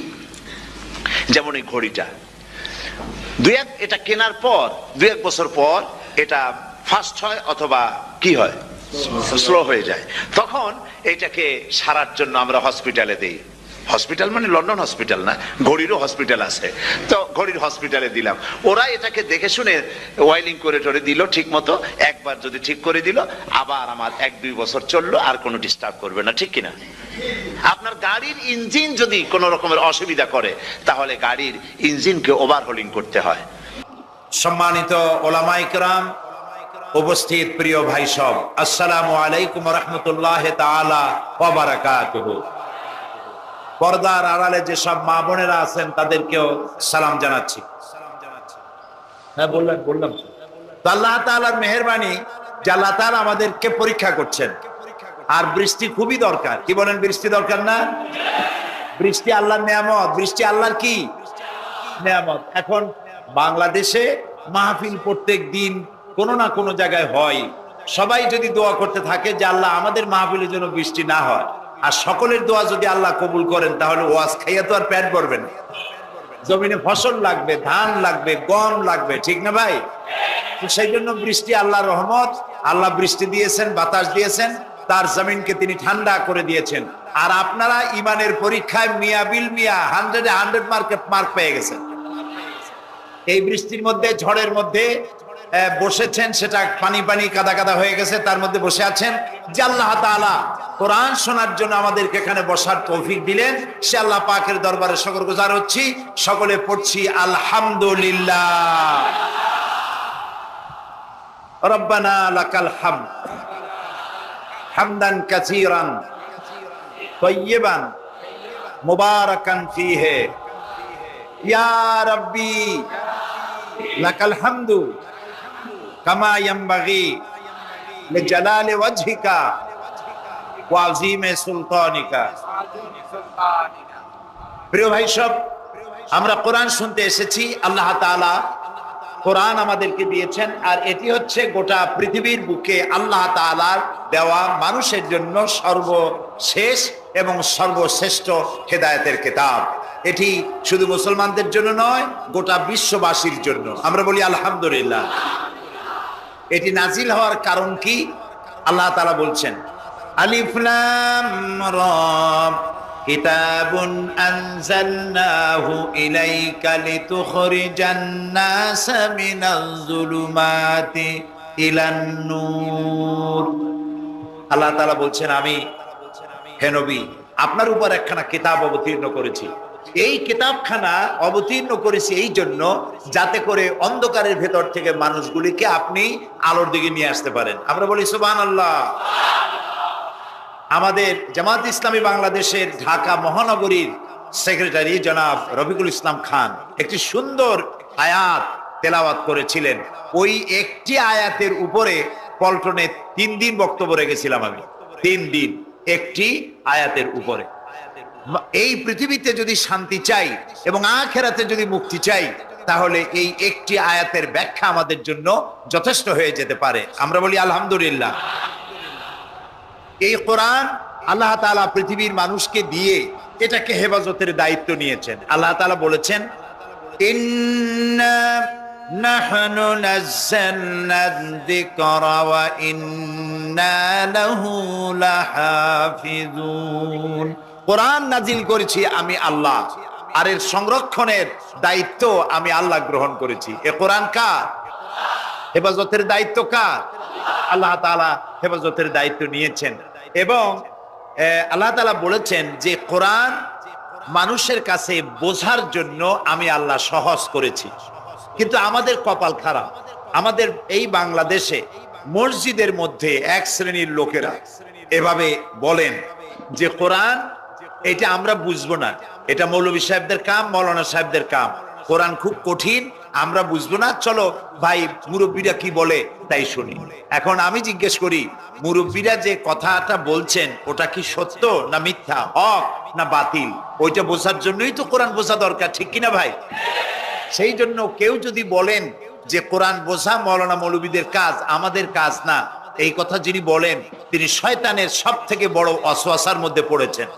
যেমন এই ঘড়িটা এটা কেনার পর 2-1 বছর পর এটা ফাস্ট হয় অথবা কি হয়, স্লো হয়ে যায়। তখন এটাকে সারার জন্য আমরা হসপিটালে দেই। হসপিটাল মানে লন্ডন হসপিটাল না, ঘড়িরও হসপিটাল আছে। তো ঘড়ির হসপিটালে দিলাম, ওরা এটাকে দেখে শুনে ওয়াইলিং করে টরে দিল ঠিক মতো। একবার যদি ঠিক করে দিল, আবার আমার 1-2 বছর চললো, আর কোনো ডিস্টার্ব করবে না, ঠিক কিনা? আপনার গাড়ির ইঞ্জিন যদি কোনো রকমের অসুবিধা করে, তাহলে গাড়ির ইঞ্জিনকে ওভারহোলিং করতে হয়। সম্মানিত ওলামায়ে কেরাম, উপস্থিত প্রিয় ভাই সব, আসসালামু আলাইকুম ওয়া রাহমাতুল্লাহি তাআলা ওয়া বারাকাতুহু। পর্দার আড়ালে যে সব মা বোনেরা আছেন তাদেরকেও সালাম জানাচ্ছি। হ্যাঁ, বললাম তো আল্লাহ তাআলার মেহেরবানি যে আল্লাহ তাআলা আমাদেরকে পরীক্ষা করছেন। আর বৃষ্টি খুবই দরকার। কি বলেন, বৃষ্টি দরকার না? বৃষ্টি আল্লাহর নেয়ামত। বৃষ্টি আল্লাহর কি নেয়ামত। এখন বাংলাদেশে মাহফিল প্রত্যেক দিন কোনো না কোনো জায়গায় হয়। সবাই যদি দোয়া করতে থাকে যে আল্লাহ আমাদের মাহফিলের জন্য বৃষ্টি না হয়, আর সকলের দোয়া যদি আল্লাহ কবুল করেন, তাহলে ওয়াজ খাইয়া তো আর পেট ভরবে না। জমিনে ফসল লাগবে, ধান লাগবে, গম লাগবে, ঠিক না ভাই? সেই জন্য বৃষ্টি আল্লাহর রহমত। আল্লাহ বৃষ্টি দিয়েছেন, বাতাস দিয়েছেন, তার জমিনকে তিনি ঠান্ডা করে দিয়েছেন। আর আপনারা ইমানের পরীক্ষায় মিয়া 100 মার্ক পেয়ে গেছেন। এই বৃষ্টির মধ্যে, ঝড়ের মধ্যে বসেছেন, সেটা পানি কাদা কাদা হয়ে গেছে, তার মধ্যে বসে আছেন। যে আল্লাহ তাআলা কোরআন শোনার জন্য আমাদেরকে এখানে বসার তৌফিক দিলেন, সে আল্লাহ পাকের দরবারে শুকরগুজার হচ্ছি। সকলে পড়ছি আলহামদুলিল্লাহ। রব্বানা লাকাল হামদ হামদান কাসীরান তাইয়িবান মুবারাকান ফীহি ইয়া রাব্বি লাকাল হামদু কামা ইয়ানবাগি লিজালালি ওয়াজহিকা ওয়া আযীমি সুলতানিকা। প্রিয় ভাই সব, আমরা কোরআন শুনতে এসেছি। আল্লাহ তাআলা কোরআন আমাদেরকে দিয়েছেন, আর এটি হচ্ছে গোটা পৃথিবীর বুকে আল্লাহ তাআলার দেওয়া মানুষের জন্য সর্বশেষ এবং সর্বশ্রেষ্ঠ হেদায়েতের কিতাব। এটি শুধু মুসলমানদের জন্য নয়, গোটা বিশ্ববাসীর জন্য। আমরা বলি আলহামদুলিল্লাহ। এটি নাজিল হওয়ার কারণ কি? আল্লাহ তাআলা বলছেন, আলিফ লাম রা কিতাবুন আনজালনাহু ইলাইকা লিতুখরিজান নাসা মিনাজ যুলুমাতি ইলান নূর। আল্লাহ তাআলা বলছেন, আমি হে নবী আপনার উপর একখানা কিতাব অবতীর্ণ করেছি। এই কিতাবখানা অবতীর্ণ করেছি এই জন্য, যাতে করে অন্ধকারের ভেতর থেকে মানুষগুলিকে আপনি আলোর দিকে নিয়ে আসতে পারেন। আমরা বলি সুবহানাল্লাহ। আমাদের জামাত ইসলামী বাংলাদেশের ঢাকা মহানগরীর সেক্রেটারি জনাব রফিকুল ইসলাম খান একটি সুন্দর আয়াত তেলাওয়াত করেছিলেন। ওই একটি আয়াতের উপরে পল্টনে 3 দিন বক্তব্য রেখেছিলাম আমি। 3 দিন একটি আয়াতের উপরে। এই পৃথিবীতে যদি শান্তি চাই এবং আখিরাতে যদি মুক্তি চাই, তাহলে এই একটি আয়াতের ব্যাখ্যা আমাদের জন্য যথেষ্ট হয়ে যেতে পারে। আমরা বলি আলহামদুলিল্লাহ। এই কোরআন আল্লাহ তাআলা পৃথিবীর মানুষকে দিয়ে এটাকে হেফাজতের দায়িত্ব নিয়েছেন। আল্লাহ তাআলা বলেছেন, ইন্না নাহনু নাযালনা যিকরা ওয়া ইন্না লাহু লাহাফিজুন। কোরআন নাজিল করেছি আমি আল্লাহ, আর এর সংরক্ষণের দায়িত্ব আমি আল্লাহ গ্রহণ করেছি। এ কোরআন কার? হেফাজতের দায়িত্ব কার? আল্লাহ তাআলা হেফাজতের দায়িত্ব নিয়েছেন। এবং আল্লাহ তাআলা বলেছেন যে কোরআন মানুষের কাছে বোঝার জন্য আমি আল্লাহ সহজ করেছি। কিন্তু আমাদের কপাল খারাপ, আমাদের এই বাংলাদেশে মসজিদের মধ্যে এক শ্রেণীর লোকেরা এভাবে বলেন যে কোরআন এটা আমরা বুঝবো না, এটা মৌলভী সাহেবদের কাম, মৌলানা সাহেবদের কাম। কোরআন খুব কঠিন, আমরা বুঝবো না, চলো ভাই মুরব্বীরা কি বলে তাই শুনি। এখন আমি জিজ্ঞেস করি, মুরব্বীরা যে কথাটা বলছেন ওটা কি সত্য না মিথ্যা, হক না বাতিল? ওইটা বোঝার জন্যই তো কোরআন বোঝা দরকার, ঠিক কিনা ভাই? সেই জন্য কেউ যদি বলেন যে কোরআন বোঝা মৌলানা মৌলবীদের কাজ, আমাদের কাজ না, এই কথা যিনি বলেন তিনি শয়তানের সব থেকে বড় ওয়াসওয়াসার মধ্যে পড়েছেন।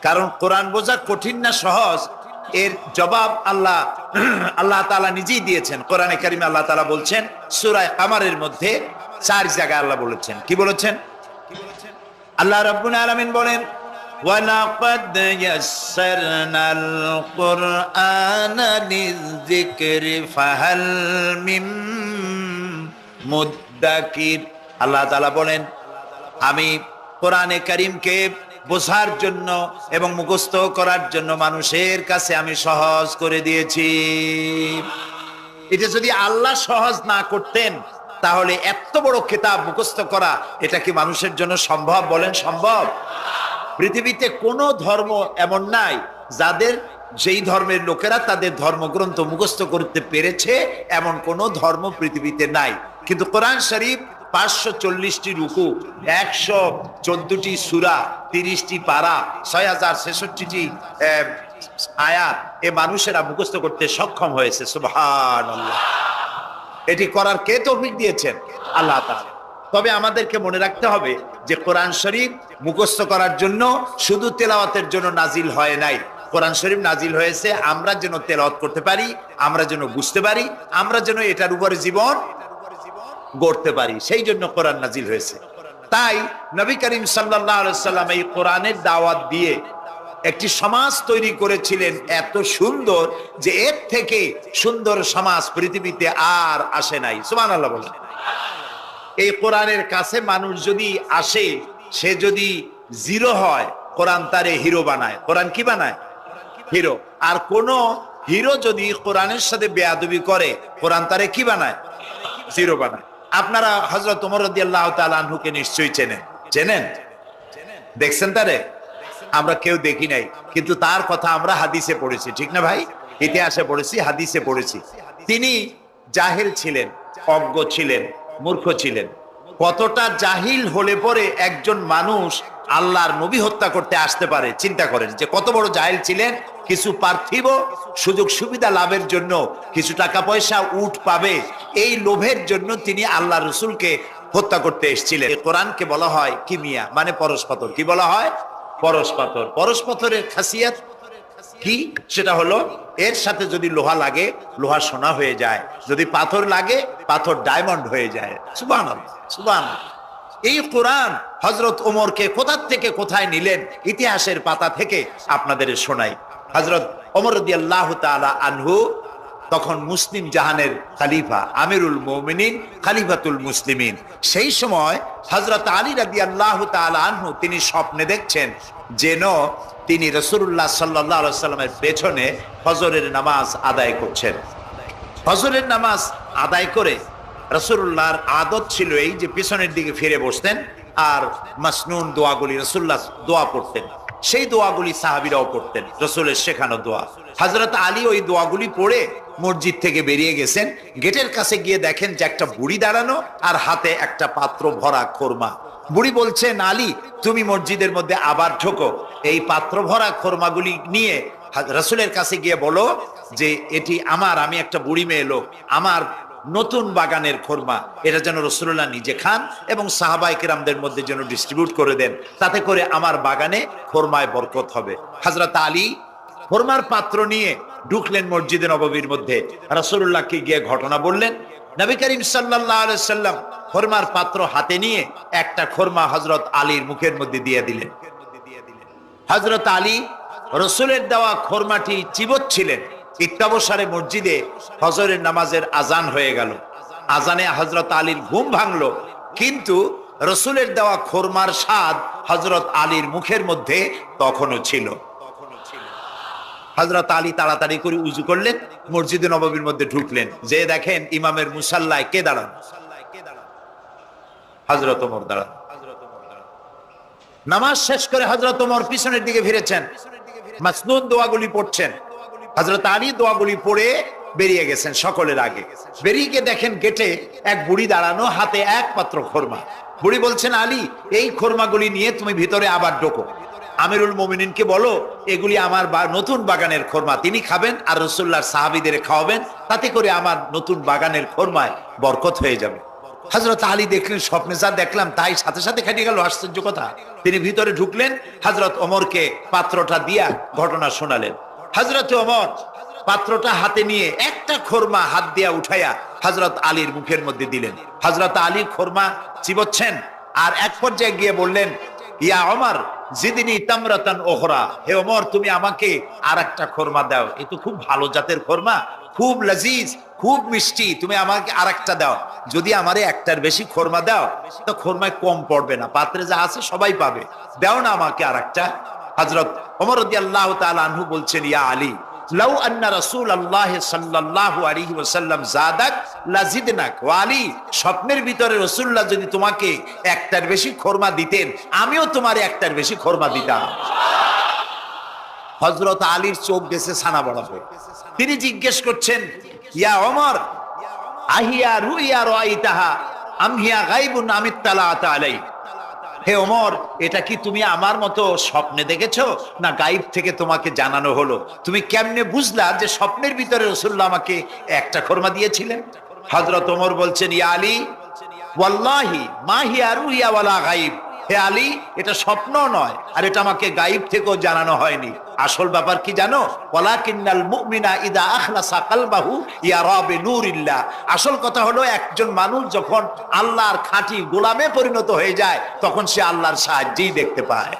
কারণ কোরআন বোঝা কঠিন না সহজ, এর জবাব আল্লাহ তাআলা নিজেই দিয়েছেন। কোরআনে কারিমে আল্লাহ তাআলা বলছেন সূরা কামারের মধ্যে 4 জায়গায় আল্লাহ বলেছেন, কি বলেছেন? আল্লাহ রাব্বুল আলামিন বলেন ওয়ালাকাদ ইয়াসসারনাল কুরআনা লিযিকরি ফাহাল মিন মুদ্দাকির। আল্লাহ তাআলা বলেন আমি কোরআনে কারীমকে বোঝার জন্য এবং মুখস্থ করার জন্য মানুষের কাছে আমি সহজ করে দিয়েছি। এটা যদি আল্লাহ সহজ না করতেন তাহলে এত বড় কিতাব মুখস্থ করা এটা কি মানুষের জন্য সম্ভব? বলেন সম্ভব? পৃথিবীতে কোনো ধর্ম এমন নাই যাদের, যেই ধর্মের লোকেরা তাদের ধর্মগ্রন্থ মুখস্থ করতে পেরেছে এমন কোন ধর্ম পৃথিবীতে নাই। কিন্তু কোরআন শরীফ 540টি রুকু, 114টি সূরা, 30টি পারা, 6066টি আয়াত এ মানুষেরা মুখস্থ করতে সক্ষম হয়েছে। সুবহানাল্লাহ। এটি করার কে তৌফিক দিয়েছেন? আল্লাহ তাআলা। তবে আমাদেরকে মনে রাখতে হবে যে কোরআন শরীফ মুখস্থ করার জন্য শুধু তেলাওয়াতের জন্য নাজিল হয় নাই। কোরআন শরীফ নাজিল হয়েছে আমরা যেন তেলাওয়াত করতে পারি, আমরা যেন বুঝতে পারি, আমরা যেন এটার উপরে জীবন গড়তে পারি, সেই জন্য কোরআন নাজিল হয়েছে। তাই নবী করিম সাল্লাল্লাহু আলাইহি সাল্লাম এই কোরআনের দাওয়াত দিয়ে একটি সমাজ তৈরি করেছিলেন এত সুন্দর যে এর থেকে সুন্দর সমাজ পৃথিবীতে আর আসে নাই। সুবহানাল্লাহ বলেন। এই কোরআনের কাছে মানুষ যদি আসে, সে যদি জিরো হয় কোরআন তারে হিরো বানায়। কোরআন কি বানায়? হিরো। আর কোন হিরো যদি কোরআনের সাথে বেয়াদবি করে কোরআন তারে কি বানায়? জিরো বানায়। আপনারা হযরত ওমর রাদিয়াল্লাহু তাআলা আনহুকে নিশ্চয়ই চেনেন, দেখছেন তারে? আমরা কেউ দেখি নাই, কিন্তু তার কথা আমরা হাদিসে পড়েছি, ঠিক না ভাই? ইতিহাসে পড়েছি, হাদিসে পড়েছি। তিনি জাহিল ছিলেন, অজ্ঞ ছিলেন, মূর্খ ছিলেন। কতটা জাহিল হলে পরে একজন মানুষ আল্লাহর নবী হত্যা করতে আসতে পারে, চিন্তা করেন যে কত বড় জাহিল ছিলেন। কিছু পার্থিব সুযোগ সুবিধা লাভের জন্য, কিছু টাকা পয়সা উট পাবে, এই লোভের জন্য তিনি আল্লাহ রসুলকে হত্যা করতে এসেছিলেন। কোরআনকে বলা হয় কিমিয়া, মানে পরশ পাথর। কি বলা হয়? পরশ পাথর। পরশ পাথরের খাসিয়াত কি? সেটা হলো এর সাথে যদি লোহা লাগে লোহা সোনা হয়ে যায়, যদি পাথর লাগে পাথর ডায়মন্ড হয়ে যায়। সুবহানাল্লাহ, সুবহানাল্লাহ। এই কোরআন হযরত ওমরকে কোথা থেকে কোথায় নিলেন ইতিহাসের পাতা থেকে আপনাদের শোনাই। হযরত ওমর রাদিয়াল্লাহু তাআলা আনহু তখন মুসলিম জাহানের খলিফা, আমিরুল মুমিনিন, খলিফাতুল মুসলিমিন। সেই সময় হযরত আলী রাদিয়াল্লাহু তাআলা আনহু তিনি স্বপ্নে দেখছেন যেন তিনি রাসূলুল্লাহ সাল্লাল্লাহু আলাইহি ওয়াসাল্লামের পেছনে ফজরের নামাজ আদায় করছেন। ফজরের নামাজ আদায় করে রাসূলুল্লাহর আদত ছিল এই যে পিছনের দিকে ফিরে বসতেন আর মাসনুন দোয়াগুলি রাসূলুল্লাহ দোয়া পড়তেন। সেই দোয়াগুলি সাহাবীরাও পড়তেন, রাসূলের শেখানো দোয়া। হযরত আলী ওই দোয়াগুলি পড়ে মসজিদ থেকে বেরিয়ে গেছেন। গেটের কাছে গিয়ে দেখেন যে একটা বুড়ি দাঁড়ানো আর হাতে একটা পাত্র ভরা খোরমা। বুড়ি বলছেন, আলী তুমি মসজিদের মধ্যে আবার ঢোকো, এই পাত্র ভরা খোরমাগুলি নিয়ে রাসূলের কাছে গিয়ে বলো যে এটি আমার, আমি একটা বুড়ি মেয়ে লোক, আমার নতুন বাগানের খোরমা, এটা যেন রাসূলুল্লাহ নিজে খান এবং সাহাবায়ে কেরামদের মধ্যে যেন ডিস্ট্রিবিউট করে দেন, তাতে করে আমার বাগানে খোরমায় বরকত হবে। হযরত আলী খোরমার পাত্র নিয়ে ঢুকলেন মসজিদে নববীর মধ্যে। রাসূলুল্লাহকে গিয়ে ঘটনা বললেন। নবী করিম সাল্লাল্লাহু আলাইহি সাল্লাম খোরমার পাত্র হাতে নিয়ে একটা খোরমা হযরত আলীর মুখের মধ্যে দিয়ে দিলেন। হযরত আলী রাসূলের দেওয়া খোরমাটি চিবোচ্ছিলেন। ইত্যাবসারে মসজিদে ফজরের নামাজের আজান হয়ে গেল। আজানে হযরত আলীর ঘুম ভাঙলো, কিন্তু রাসূলের দেওয়া খোরমার স্বাদ হযরত আলীর মুখের মধ্যে তখনও ছিল। হযরত আলী তাড়াতাড়ি করে উযু করলেন, মসজিদে নববীর মধ্যে ঢুকলেন। যে দেখেন ইমামের মুসাল্লায় কে দাঁড়ান? হযরত ওমর দাঁড়ান। নামাজ শেষ করে হযরত ওমর পিছনের দিকে ফিরেছেন, মাসনুন দোয়াগুলি পড়ছেন। হযরত আলী দোয়াগুলি পড়ে বেরিয়ে গেছেন সকলের আগে। বেরিয়ে গিয়ে দেখেন গেটে এক বুড়ি দাঁড়ানো, হাতে এক পাত্র খোরমা। বুড়ি বলছেন, আলী, এই খোরমাগুলি নিয়ে তুমি ভিতরে আবার ঢোকো, আমিরুল মুমিনিনকে বলো এগুলি আমার নতুন বাগানের খোরমা, তিনি খাবেন আর রাসূলুল্লাহর সাহাবীদের খাওয়াবেন, তাতে করে আমার নতুন বাগানের খোরমায় বরকত হয়ে যাবে। হযরত আলী দেখলেন স্বপ্নে যা দেখলাম তাই, সাথে সাথে খেটে গেল, আশ্চর্য কথা। তিনি ভিতরে ঢুকলেন, হযরত ওমরকে পাত্রটা দিয়া ঘটনা শোনালেন। হযরত ওমর পাত্রটা হাতে নিয়ে একটা খোরমা হাত দিয়া উঠাইয়া হযরত আলীর মুখের মধ্যে দিলেন। হযরত আলী খোরমা চিবোচ্ছেন আর এক পর্যায়ে গিয়ে বললেন, ইয়া ওমর জিদনি তামরাতান ওখরা, হে ওমর তুমি আমাকে আর একটা খোরমা দাও, এ তো খুব ভালো জাতের খোরমা, খুব লজিজ, খুব মিষ্টি, তুমি আমাকে আর একটা দাও। যদি আমারে একটার বেশি খোরমা দাও তো খোরমায় কম পড়বে না, পাত্রে যা আছে সবাই পাবে, দাও না আমাকে আর একটা। হযরত ওমর রাদিয়াল্লাহু তাআলা আনহু বলছেন, ইয়া আলী লাউ আন্না রাসূলুল্লাহ সাল্লাল্লাহু আলাইহি ওয়াসাল্লাম যাদাক লাজিদনাক, ওয়া আলী স্বপ্নের ভিতরে রাসূলুল্লাহ যদি তোমাকে একটার বেশি খোরমা দিতেন আমিও তোমারে একটার বেশি খোরমা দিতাম। হযরত আলীর চোখ গেছে ছানা বড়াবে। তিনি জিজ্ঞেস করছেন, ইয়া ওমর আহিয়া রুইয়া রাইতাহা আম হিয়া গায়বুন আম ইত্তালাআতা আলাই, হে ওমর এটা কি তুমি আমার মতো স্বপ্নে দেখেছো না গায়েব থেকে তোমাকে জানানো হলো? তুমি কেমনে বুঝলা যে স্বপ্নের ভিতরে রাসূলুল্লাহ আমাকে একটা খোরমা দিয়েছিলেন? হযরত ওমর বলছেন, ইয়া আলী ওয়াল্লাহি মা হিয়া রুইয়া ওয়ালা গায়ব, হে আলী এটা স্বপ্ন নয় আর এটা আমাকে গায়েব থেকেও জানানো হয়নি। আসল ব্যাপার কি জানো? ওয়ালাকিন্নাল মুমিনা ইদা আখলাসা কলবাহু ইয়ারা বিনুরিল্লাহ, আসল কথা হলো একজন মানুষ যখন আল্লাহর খাঁটি গোলামে পরিণত হয়ে যায় তখন সে আল্লাহর সাহায্যই দেখতে পায়।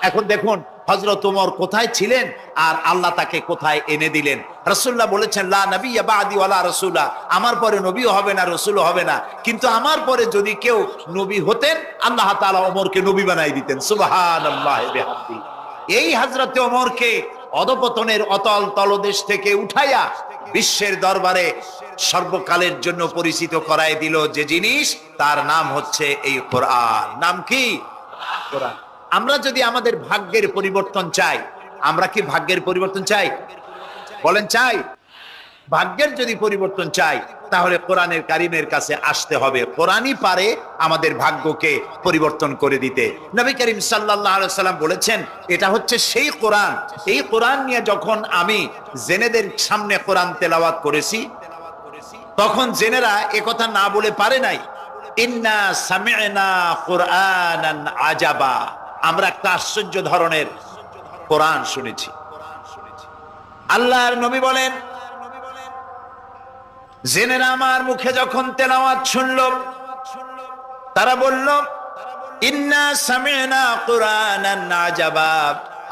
এখন দেখুন হযরত ওমর কোথায় ছিলেন আর আল্লাহ তাকে কোথায় এনে দিলেন। রাসূলুল্লাহ বলেছেন, লা নাবিয়্যা বা'দি ওয়ালা রাসূলা, আমার পরে নবীও হবে না রাসূলও হবে না, কিন্তু আমার পরে যদি কেউ নবী হতেন আল্লাহ তাআলা ওমরকে নবী বানাই দিতেন। সুবহানাল্লাহি বিহামদি। এই হযরত ওমরকে অধপতনের অতল তলদেশ থেকে উঠাইয়া বিশ্বের দরবারে সর্বকালের জন্য পরিচিত করায় দিল যে জিনিস, তার নাম হচ্ছে এই কোরআন। নাম কি? কোরআন। আমরা যদি আমাদের ভাগ্যের পরিবর্তন চাই, আমরা কি ভাগ্যের পরিবর্তন চাই? বলেন চাই? ভাগ্যের যদি পরিবর্তন চাই তাহলে কোরআনের কারিমের কাছে আসতে হবে। কোরআনই পারে আমাদের ভাগ্যকে পরিবর্তন করে দিতে। নবী করিম সাল্লাল্লাহু আলাইহি সাল্লাম বলেছেন এটা হচ্ছে সেই কোরআন, এই কোরআন নিয়ে যখন আমি জেনেদের সামনে কোরআন তেলাওয়াত করেছি তখন জেনেরা একথা না বলে পারে নাই, ইন্না সামি'না কুরআনান আজাবা, আমরা একটা আশ্চর্য ধরনের কোরআন শুনেছি। আল্লাহর নবী বলেন জেনেরা আমার মুখে যখন তেলাওয়াত শুনল তারা বলল, ইন্না সামি'না কুরআনান আজাবা,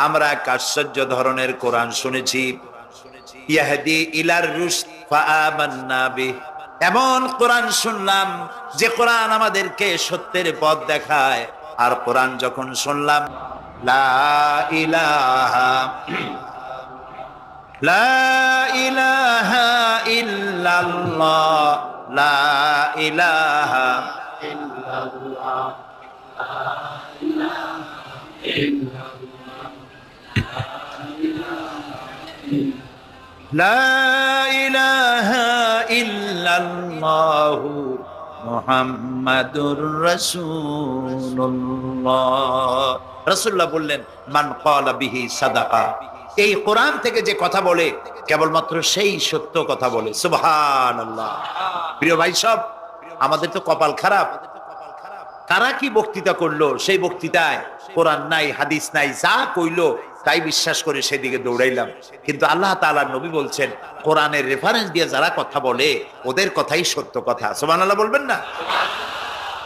আমরা এক আশ্চর্য ধরনের কোরআন শুনেছি। ইয়াহদি ইলার রুশদ ফাআমান্না বিহি, এমন কোরআন শুনলাম যে কোরআন আমাদেরকে সত্যের পথ দেখায়। আর কোরআন যখন শুনলাম লা ইলাহা ইল্লাল্লাহ, লা ইলাহা ইল্লাল্লাহ, লা ইলাহা ইল্লাল্লাহু মুহাম্মাদুর রাসূলুল্লাহ। রাসূলুল্লাহ বললেন, মান ক্বালা বিহি সাদাকা, এই কোরআন থেকে যে কথা বলে কেবলমাত্র সেই সত্য কথা বলে। সুবহানাল্লাহ। প্রিয় ভাই সব, আমাদের তো কপাল খারাপ, কারা কি বক্তৃতা করলো সেই বক্তৃতায় কোরআন নাই হাদিস নাই, যা কইলো তাই বিশ্বাস করে সেদিকে দৌড়াইলাম। কিন্তু আল্লাহ তাআলার নবী বলছেন কোরআনের রেফারেন্স দিয়ে যারা কথা বলে ওদের কথাই সত্য কথা। সুবহানাল্লাহ বলবেন না?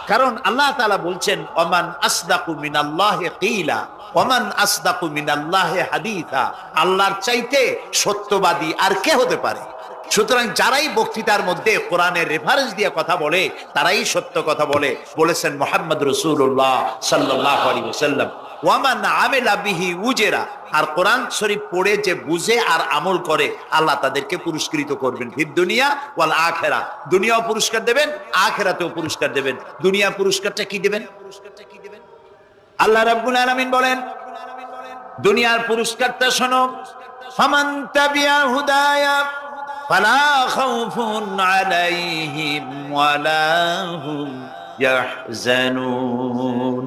কারণ আল্লাহ তাআলা বলছেন, ওমান আসদাকু মিনাল্লাহি কিলা ওমান আসদাকু মিনাল্লাহি হাদিসা, আল্লাহর চাইতে সত্যবাদী আর কে হতে পারে? সুতরাং যারাই বক্তৃতার মধ্যে কোরআনের রেফারেন্স দিয়ে কথা বলে তারাই সত্য কথা বলে। বলেছেন মুহাম্মদ রাসূলুল্লাহ সাল্লাল্লাহু আলাইহি ওয়াসাল্লাম, ওয়ামান আমিলা বিহি উজরা, আর কোরআন শরীফ পড়ে যে বুঝে আর আমল করে আল্লাহ তাদেরকে পুরস্কৃত করবেন ফিদ দুনিয়া ওয়াল আখিরা, দুনিয়াও পুরস্কার দেবেন আখিরাতেও পুরস্কার দেবেন। দুনিয়া পুরস্কারটা কি দেবেন? আল্লাহ রাব্বুল আলামিন বলেন দুনিয়ার পুরস্কারটা শোনো, ফামান তাবিআ হুদায়া ফালা খাউফুন আলাইহিম ওয়ালা হুম ইয়াহজানুন।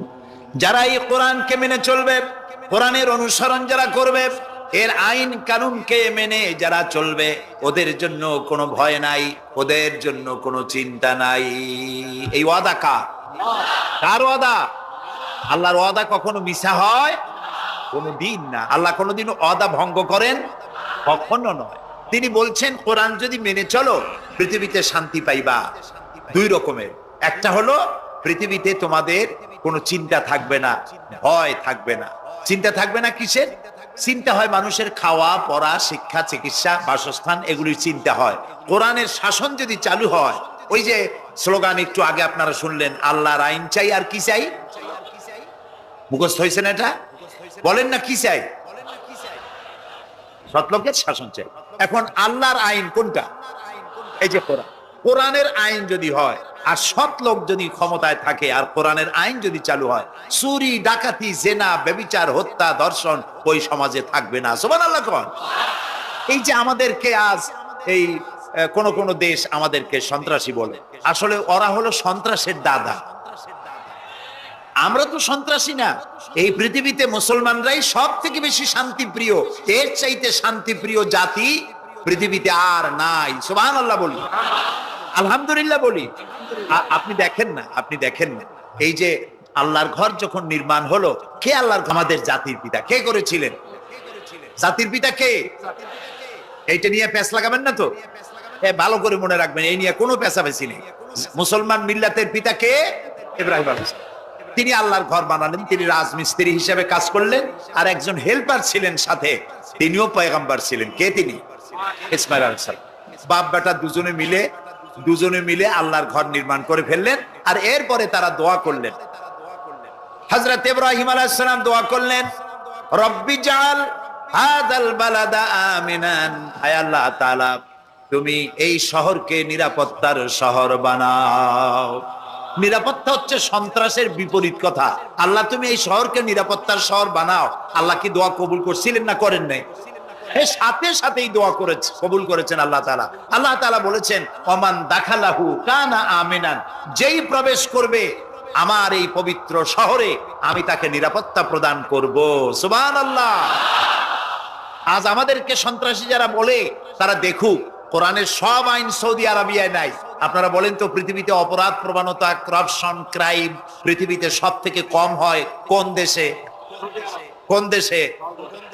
যারা এই কোরআনকে মেনে চলবে, কোরআনের অনুসরণ যারা করবে, এর আইন কানুনকে মেনে যারা চলবে, ওদের জন্য কোনো ভয় নাই, ওদের জন্য কোনো চিন্তা নাই। এই ওয়াদা কার ওয়াদা? আল্লাহর ওয়াদা কখনো মিছা হয়? কোনদিন না। আল্লাহ কোনদিন ওয়াদা ভঙ্গ করেন? কখনো নয়। তিনি বলছেন কোরআন যদি মেনে চলো পৃথিবীতে শান্তি পাইবা দুই রকমের। একটা হলো পৃথিবীতে তোমাদের কোনো চিন্তা থাকবে না, ভয় থাকবে না। চিন্তা থাকবে না কিসের? চিন্তা হয় মানুষের খাওয়া পড়া, শিক্ষা, চিকিৎসা, বাসস্থান, এগুলির চিন্তা হয়। কোরআনের শাসন যদি চালু হয়, ওই যে স্লোগান একটু আগে আপনারা শুনলেন, আল্লাহর আইন চাই আর কি চাই? মুখস্থ হয়েছে না এটা? বলেন না কি চাই? সৎলোকের শাসন চাই। এখন আল্লাহর আইন কোনটা? এই যে কোরআন। কোরআনের আইন যদি হয় আর সৎ লোক যদি ক্ষমতায় থাকে আর কোরআনের আইন যদি চালু হয়, চুরি, ডাকাতি, জেনা, ব্যভিচার, হত্যা, ধর্ষণ ওই সমাজে থাকবে না। সুবহানাল্লাহ কোন। এই যে আমাদেরকে আজ এই কোন দেশ আমাদেরকে সন্ত্রাসী বলে, আসলে ওরা হলো সন্ত্রাসের দাদা। আমরা তো সন্ত্রাসী না। এই পৃথিবীতে মুসলমানরাই সব থেকে বেশি শান্তিপ্রিয়। এর চাইতে শান্তিপ্রিয় জাতি পৃথিবীতে আর নাই। সুবহানাল্লাহ বলি, আলহামদুলিল্লাহ বলি। আপনি দেখেন না, এই যে আল্লাহর ঘর যখন নির্মাণ হলো, কে আল্লাহর? আমাদের জাতির পিতা। কে করেছিলেন? জাতির পিতা কে? এইটা নিয়ে প্যাঁচ লাগাবেন না তো। ভালো করে মনে রাখবেন, এই নিয়ে কোনো পেঁচাপেচি নেই। মুসলমান মিল্লাতের পিতা কে? ইব্রাহিম আলাইহিস সালাম। তিনি আল্লাহর ঘর বানালেন, তিনি রাজমিস্ত্রি হিসেবে কাজ করলেন, আর একজন হেল্পার ছিলেন সাথে, তিনিও পয়গম্বর ছিলেন। কে তিনি? ইসমাঈল আলাইহিস সালাম। বাপ বেটা দুজনে মিলে আল্লাহর ঘর নির্মাণ করে ফেললেন। আর এরপরে তারা দোয়া করলেন। হযরত ইব্রাহিম আলাইহিস সালাম দোয়া করলেন, রব্বি জাল হাযাল বালাদা আমিনান। হায় আল্লাহ তাআলা, তুমি এই শহরকে নিরাপত্তার শহর বানাও। নিরাপত্তা হচ্ছে সন্ত্রাসের বিপরীত কথা। আল্লাহ তুমি এই শহরকে নিরাপত্তার শহর বানাও। আল্লাহ কি দোয়া কবুল করছিলেন না করেন নাই? সাথে সাথেই দোয়া কবুল করেছেন আল্লাহ তাআলা। আল্লাহ তাআলা বলেছেন, ওমান দাখালাহু কানা আমিনান। যেই প্রবেশ করবে আমার এই পবিত্র শহরে, আমি তাকে নিরাপত্তা প্রদান করব। সুবহানাল্লাহ। আজ আমাদেরকে সন্ত্রাসী যারা বলে, তারা দেখুক কোরআনের সব আইন সৌদি আরবিয়ায় নাই। আপনারা বলেন তো, পৃথিবীতে অপরাধ প্রবণতা, করাপশন, ক্রাইম পৃথিবীতে সব থেকে কম হয় কোন দেশে?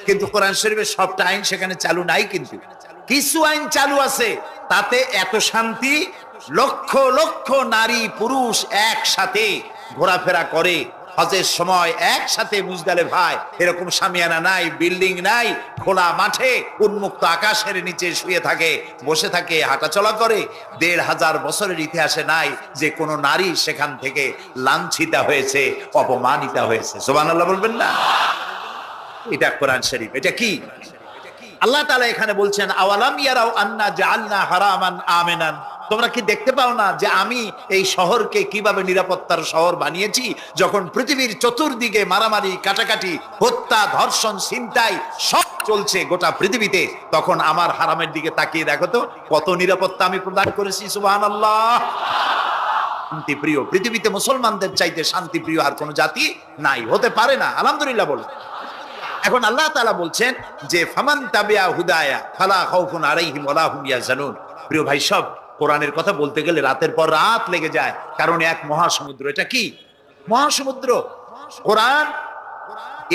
কিন্তু কোরআন শরীফের সবটা আইন সেখানে চালু নাই। কিন্তু কিছু আইন চালু আছে, তাতে এত শান্তি। লক্ষ লক্ষ নারী পুরুষ একসাথে ঘোরাফেরা করে হজের সময়, একসাথে মুজদালিফায়। এরকম শামিয়ানা নাই, বিল্ডিং নাই, খোলা মাঠে উন্মুক্ত আকাশের নিচে শুয়ে থাকে, বসে থাকে, হাঁটাচলা করে। ১৫০০ বছরের ইতিহাসে নাই যে কোনো নারী সেখান থেকে লাঞ্ছিতা হয়েছে, অপমানিতা হয়েছে। সুবহানাল্লাহ বলবেন না? এটা কোরআন শরীফ। এটা কি? আল্লাহ তাআলা এখানে বলছেন, আওয়ালাম ইয়ারাও আন্না জাআলনা হারামান আমিনান। তোমরা কি দেখতে পাও না যে আমি এই শহরকে কিভাবে নিরাপত্তার শহর বানিয়েছি? যখন পৃথিবীর চতুর্দিকে মারামারি, কাটাকাটি, হত্যা, ধর্ষণ, ছিনতাই সব চলছে গোটা পৃথিবীতে, তখন আমার হারামের দিকে তাকিয়ে দেখো তো কত নিরাপত্তা আমি প্রদান করেছি। সুবহানাল্লাহ। শান্তিপ্রিয় পৃথিবীতে মুসলমানদের চাইতে শান্তিপ্রিয় আর কোন জাতি নাই, হতে পারে না। আলহামদুলিল্লাহ বলুন। এখন আল্লাহ তাআলা বলছেন যে ফামান তাবিআ হুদায়া ফালা খাউফুন আলাইহিম ওয়ালা হুম ইয়াহজানুন। প্রিয় ভাই সব, কোরআনের কথা বলতে গেলে রাতের পর রাত লেগে যায়, কারণ এক মহাসমুদ্র। এটা কি? মহাসমুদ্র কোরআন।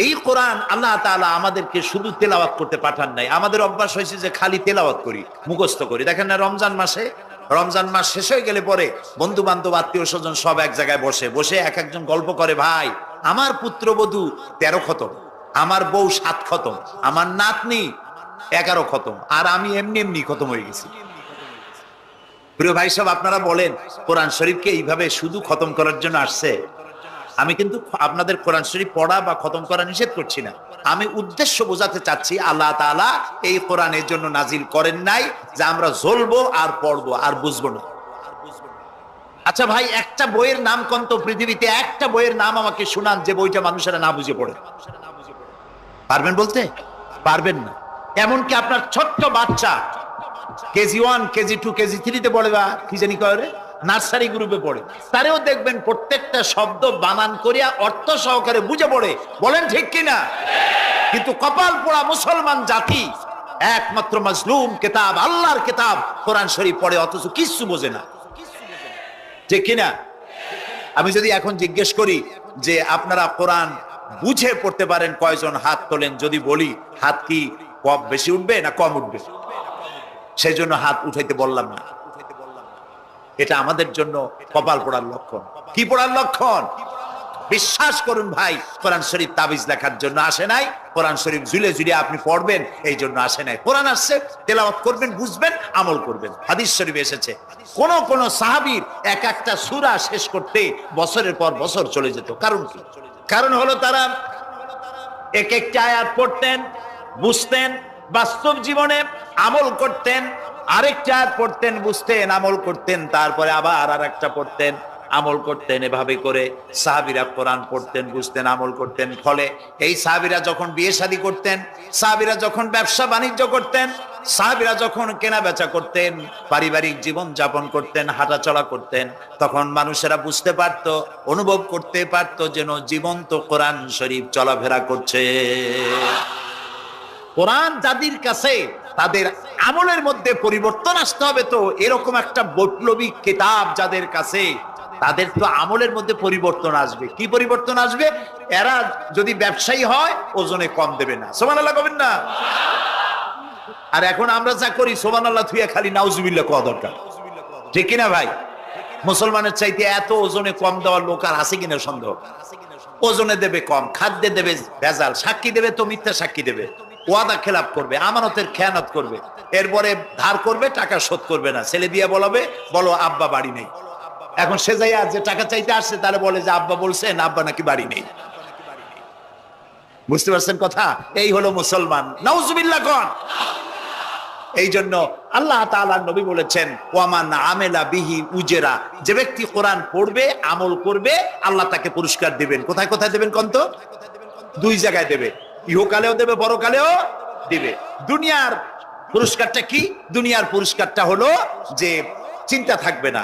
এই কোরআন আল্লাহ তাআলা আমাদেরকে শুধু তেলাওয়াত করতে পাঠান নাই। আমাদের অভ্যাস হয়েছে যে খালি তেলাওয়াত করি, মুখস্থ করি। দেখেন না, রমজান মাস শেষ হয়ে গেলে পরে বন্ধু বান্ধব, আত্মীয় স্বজন সব এক জায়গায় বসে এক একজন গল্প করে, ভাই আমার পুত্রবধূ 13 খতম, আমার বউ 7 খতম, আমার নাতনি 11 খতম, আর আমি এমনি খতম হয়ে গেছি। প্রিয় ভাই সব, আপনারা বলেন কোরআন শরীফকে এইভাবে শুধু খতম করার জন্য আসছে? আমি কিন্তু আপনাদের কোরআন শরীফ পড়া বা খতম করা নিষেধ করছি না। আমি উদ্দেশ্য বোঝাতে চাচ্ছি, আল্লাহ তাআলা এই কোরআনের জন্য নাজিল করেন নাই যে আমরা জ্বলবো আর পড়বো আর বুঝবো না। আচ্ছা ভাই, একটা বইয়ের নাম কোন তো? পৃথিবীতে একটা বইয়ের নাম আমাকে শোনান যে বইটা মানুষেরা না বুঝে পড়ে। পারবেন বলতে? পারবেন না। এমনকি আপনার ছোট্ট বাচ্চা কেজি 1, কেজি 2, কেজি 3 পড়ে বা কি জানি করে নার্সারি গ্রুপে পড়ে, তারেও দেখবেন প্রত্যেকটা শব্দ বানান করিয়া অর্থ সহকারে বুঝে পড়ে। বলেন ঠিক কিনা? কিন্তু কপাল পোড়া মুসলমান জাতি একমাত্র মাজলুম কিতাব, আল্লাহর কিতাব কোরআন শরীফ পড়ে অথচ কিছু বোঝে না। ঠিক কিনা? আমি যদি এখন জিজ্ঞেস করি যে আপনারা কোরআন বুঝে পড়তে পারেন কয়জন, হাত তোলেন। যদি বলি হাত কি কম বেশি উঠবে না কম উঠবে? সেই জন্য হাত উঠাইতে বললাম না। এটা আমাদের জন্য কপাল পোড়ার লক্ষণ। কি পোড়ার লক্ষণ? বিশ্বাস করুন ভাই, কোরআন শরীফ তাবিজ লেখার জন্য আসে নাই, কোরআন শরীফ ঝুলে ঝুলে আপনি পড়বেন এই জন্য আসে নাই। কোরআন আসছে তেলাওয়াত করবেন, বুঝবেন, আমল করবেন। হাদিস শরীফে এসেছে কোন কোন সাহাবীর এক একটা সূরা শেষ করতে বছরের পর বছর চলে যেত। কারণ কি? কারণ হলো তারা এক একটা আয়াত পড়তেন, বুঝতেন, বাস্তব জীবনে আমল করতেন, আরেকটা আয়াত পড়তেন, বুঝতেন, আমল করতেন, তারপরে আবার আরেকটা পড়তেন, আমল করতেন। এভাবে করে সাহাবীরা কোরআন পড়তেন, বুঝতেন, আমল করতেন। ফলে এই সাহাবীরা যখন বিয়ে শাদী করতেন, সাহাবীরা যখন ব্যবসা বাণিজ্য করতেন, সাহাবীরা যখন কেনা বেচা করতেন, পারিবারিক জীবন যাপন করতেন, হাঁটাচলা করতেন, তখন মানুষেরা বুঝতে পারত, অনুভব করতে পারত যেন জীবন্ত কোরআন শরীফ চলাফেরা করছে। কোরআন যাদের কাছে, তাদের আমলের মধ্যে পরিবর্তন আসতে হবে। তো এরকম একটা বৈপ্লবিক কিতাব যাদের কাছে, তাদের তো আমলের মধ্যে পরিবর্তন আসবে। কি পরিবর্তন আসবে? এরা যদি ব্যবসায়ী হয় ওজনে কম দেবে না। সুবহানাল্লাহ কবেন না? আর এখন আমরা যা করি সুবহানাল্লাহ থুইয়া খালি নাউজুবিল্লাহ কোয়া দরকার। ঠিক কিনা ভাই? মুসলমানের চাইতে এত ওজনে কম দেওয়ার লোক আর আছে কিনা সন্দেহ। ওজনে দেবে কম, খাদ্যে দেবে ভেজাল, সাক্ষী দেবে তো মিথ্যা সাক্ষী দেবে, ওয়াদা খেলাপ করবে, আমানতের খেয়ানত করবে, এরপরে ধার করবে, টাকা শোধ করবে না। ছেলে দিয়ে বলাবে, বলো আব্বা বাড়ি নেই। এখন সে যাই আর যে টাকা চাইতে আসছে তাহলে বলে যে আব্বা বলছেন, আব্বা নাকি বাড়ি নেই। বুঝতে পারছেন কথা? এই হলো মুসলমান। নাউজুবিল্লাহ কোন। এই জন্য আল্লাহ তাআলার নবী বলেছেন, ওয়ামান আমেলা বিহি উজরা, যে ব্যক্তি কোরআন পড়বে, আমল করবে, আল্লাহ তাকে পুরস্কার দিবেন। কোথায় কোথায় দেবেন কোন তো? 2 জায়গায় দেবে, ইহকালেও দেবে, পরকালেও দিবে। দুনিয়ার পুরস্কারটা কি? দুনিয়ার পুরস্কারটা হলো যে চিন্তা থাকবে না,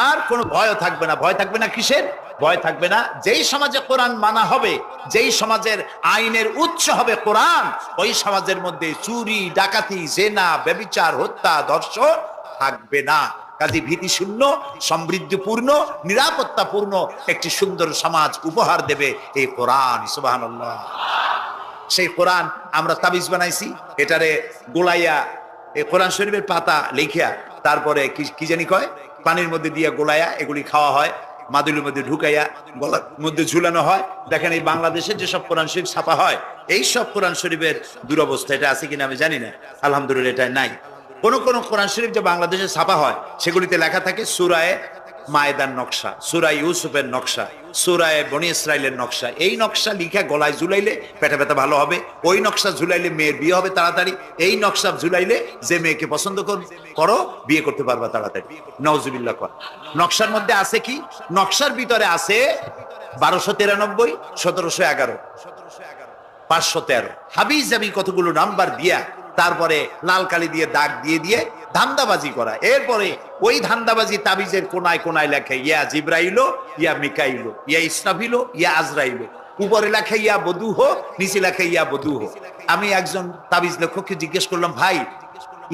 আর কোনো ভয় থাকবে না। ভয় থাকবে না কিসের? ভয় থাকবে না যেই সমাজে কোরআন মানা হবে, যেই সমাজের আইনের উৎস হবে কোরআন, ওই সমাজের মধ্যে চুরি, ডাকাতি, জেনা, ব্যভিচার, হত্যা, ধর্ষণ থাকবে না। কাজে ভীতি শূন্য, সমৃদ্ধিপূর্ণ, নিরাপত্তাপূর্ণ একটি সুন্দর সমাজ উপহার দেবে এই কোরআন। সুবহানাল্লাহ। সেই কোরআন আমরা তাবিজ বানাইছি, এটারে গোলাইয়া, এই কোরআন শরীফের পাতা লিখিয়া, তারপরে কি জানি কয়, পানির মধ্যে দিয়ে গোলাইয়া এগুলি খাওয়া হয়, মাদুলির মধ্যে ঢুকাইয়া গলার মধ্যে ঝুলানো হয়। দেখেন এই বাংলাদেশের যেসব কোরআন শরীফ ছাপা হয়, এই সব কোরআন শরীফের দুরবস্থা। এটা আছে কিনা আমি জানি না, আলহামদুলিল্লাহ এটা নাই। কোন কোন কোরআন শরীফ যে বাংলাদেশে ছাপা হয় সেগুলিতে লেখা থাকে সূরায়ে মায়েদার নকশা, সূরা ইউসুফের নকশা, সূরায়ে বনি ইসরাইলের নকশা। এই নকশা লিখা গলায় ঝুলাইলে পেটে ব্যথা ভালো হবে, ওই নকশা ঝুলাইলে মেয়ের বিয়ে হবে তাড়াতাড়ি, এই নকশা ঝুলাইলে যে মেয়েকে পছন্দ করো বিয়ে করতে পারবা তাড়াতাড়ি। নাউজুবিল্লাহ কর। নকশার মধ্যে আছে কি? নকশার ভিতরে আছে 1293, 1711, 513 হাবিজ জাবি কতগুলো নাম্বার দিয়া, তারপরে লাল কালি দিয়ে দাগ দিয়ে দিয়ে ধান্দাবাজি করা। এরপরে ওই ধান্দাবাজি তাবিজের কোনায় কোনায় লেখে ইয়া জিব্রাইলো, ইয়া মিকাইলো, ইয়া ইসরাফিলো, ইয়া আজরাইলো। উপরে লেখে ইয়া বদুহ, নিচে লেখে ইয়া বদুহ। আমি একজন তাবিজ লেখককে জিজ্ঞেস করলাম, ভাই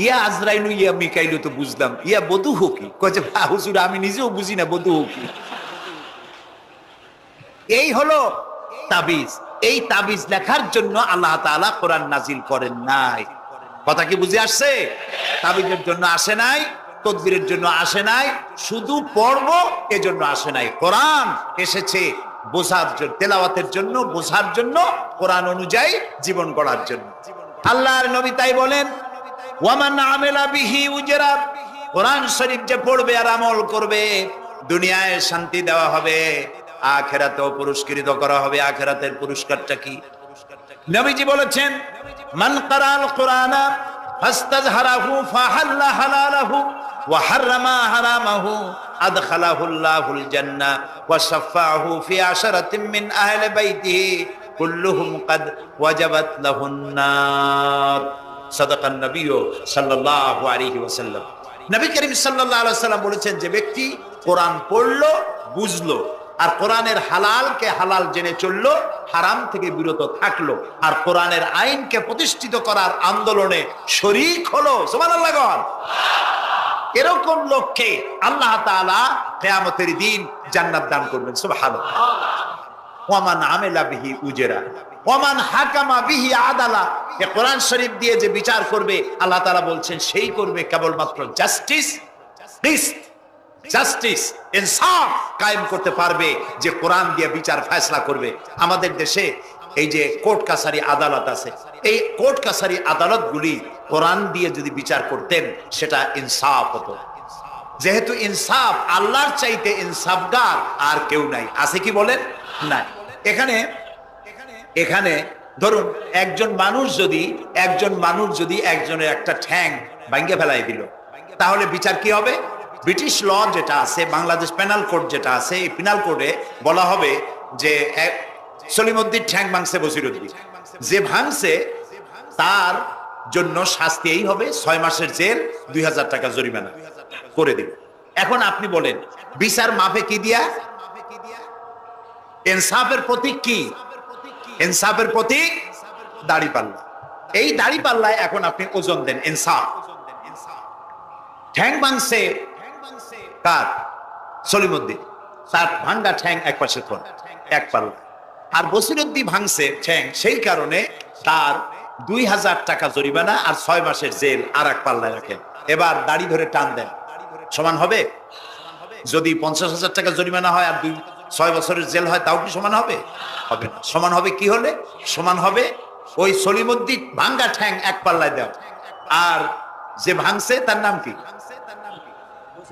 ইয়া আজরাইলু ইয়া মিকাইলো তো বুঝলাম, ইয়া বদুহ কি? কয়েছে হুজুর আমি নিজেও বুঝি না বদুহ কি। এই হলো তাবিজ। এই তাবিজ লেখার জন্য আল্লাহ তাআলা কোরআন নাজিল করেন নাই। কথা কি বুঝে আসছে? তাবিজের জন্য আসে নাই, তদবিরের জন্য আসে নাই, শুধু পড়বো এজন্য আসে নাই। কোরআন এসেছে বোঝার জন্য, তেলাওয়াতের জন্য, বোঝার জন্য, কোরআন অনুযায়ী জীবন গড়ার জন্য। আল্লাহর নবী তাই বলেন, ওয়ামান আমেলা বিহি উজরা, কোরআন শরীফ যে পড়বে আর আমল করবে, দুনিয়ায় শান্তি দেওয়া হবে, আখিরাতেও পুরস্কৃত করা হবে। আখিরাতের পুরস্কারটা কি? নবীজি বলেছেন, মান ক্বারাআল কুরআনা ফাস্তাজহারাহু ফাহাল্লা হালালাহু ওয়া হাররামা হারামাহু আদখালাহুল্লাহুল জান্নাহ ওয়া শাফাআহু ফি আশরাতিন মিন আহলি বাইতিহি কুল্লুহুম ক্বাদ ওয়াজাবাত লাহুন নার। সাদাকান নবী সাল্লাল্লাহু আলাইহি ওয়াসাল্লাম। নবী করিম সাল্লাল্লাহু আলাইহি ওয়াসাল্লাম বলেছেন, যে ব্যক্তি কোরআন পড়লো, বুঝলো, আর কোরআনের হালালকে হালাল জেনে চললো, হারাম থেকে বিরত থাকলো, আর কোরআনের আইনকে প্রতিষ্ঠিত করার আন্দোলনে শরীক হলো, সুবহানাল্লাহ গণ, এরকম লোককে আল্লাহ তাআলা কিয়ামতের দিন জান্নাত দান করবেন। সুবহানাল্লাহ। ওয়ামান আমিলা বিহি উজরা ওয়ামান হাকামা বিহি আদালা। এই কোরআন শরীফ দিয়ে যে বিচার করবে, আল্লাহ তাআলা বলছেন সেই করবে কেবলমাত্র জাস্টিস, জাস্টিস, ইনসাফ কায়েম করতে পারবে, যে কোরআন দিয়ে বিচার ফয়সালা করবে। আমাদের দেশে এই যে কোর্ট কাছারি আদালত আছে, এই কোর্ট কাছারি আদালতগুলি কোরআন দিয়ে যদি বিচার করতেন, সেটা ইনসাফ হতো। যেহেতু ইনসাফ, আল্লাহর চাইতে ইনসাফগার আর কেউ নাই। আছে কি বলেন? নাই। এখানে ধরুন একজন মানুষ যদি একজনের একটা ঠ্যাং ভাঙ্গে ফেলাই দিল, তাহলে বিচার কি হবে? ব্রিটিশ ল যেটা আছে, বাংলাদেশ পেনাল কোড যেটা আছে, এই পেনাল কোডে বলা হবে যে সলিমউদ্দিন ঠ্যাং ভাঙছে বসিরউদ্দিন, যে ভাঙছে তার জন্য শাস্তি এই হবে 6 মাসের জেল, 2000 টাকা জরিমানা করে দিল। এখন আপনি বলেন, বিচার মাপে কি দিয়া? ইনসাফের প্রতীক কি? ইনসাফের প্রতীক দাড়িপাল্লা। এই দাড়িপাল্লায় এখন আপনি ওজন দেন ইনসাফ। ঠ্যাং ভাঙছে কার? সলিমউদ্দিন, তার ভাঙ্গা ঠ্যাং এক পাশে কোন এক পাল্লা। আর বসিরউদ্দিন ভাঙছে ঠ্যাং, সেই কারণে তার 2000 টাকা জরিমানা আর 6 মাসের জেল আর এক পাল্লায় রাখেন। এবার দাড়ি ধরে টান দেন, সমান হবে? যদি 50,000 টাকা জরিমানা হয় আর 6 বছরের জেল হয়, তাও কি সমান হবে? হবে না। সমান হবে কি হলে? সমান হবে ওই সলিমউদ্দিন ভাঙ্গা ঠ্যাং এক পাল্লায় দেওয়া, আর যে ভাঙছে তার নাম কি?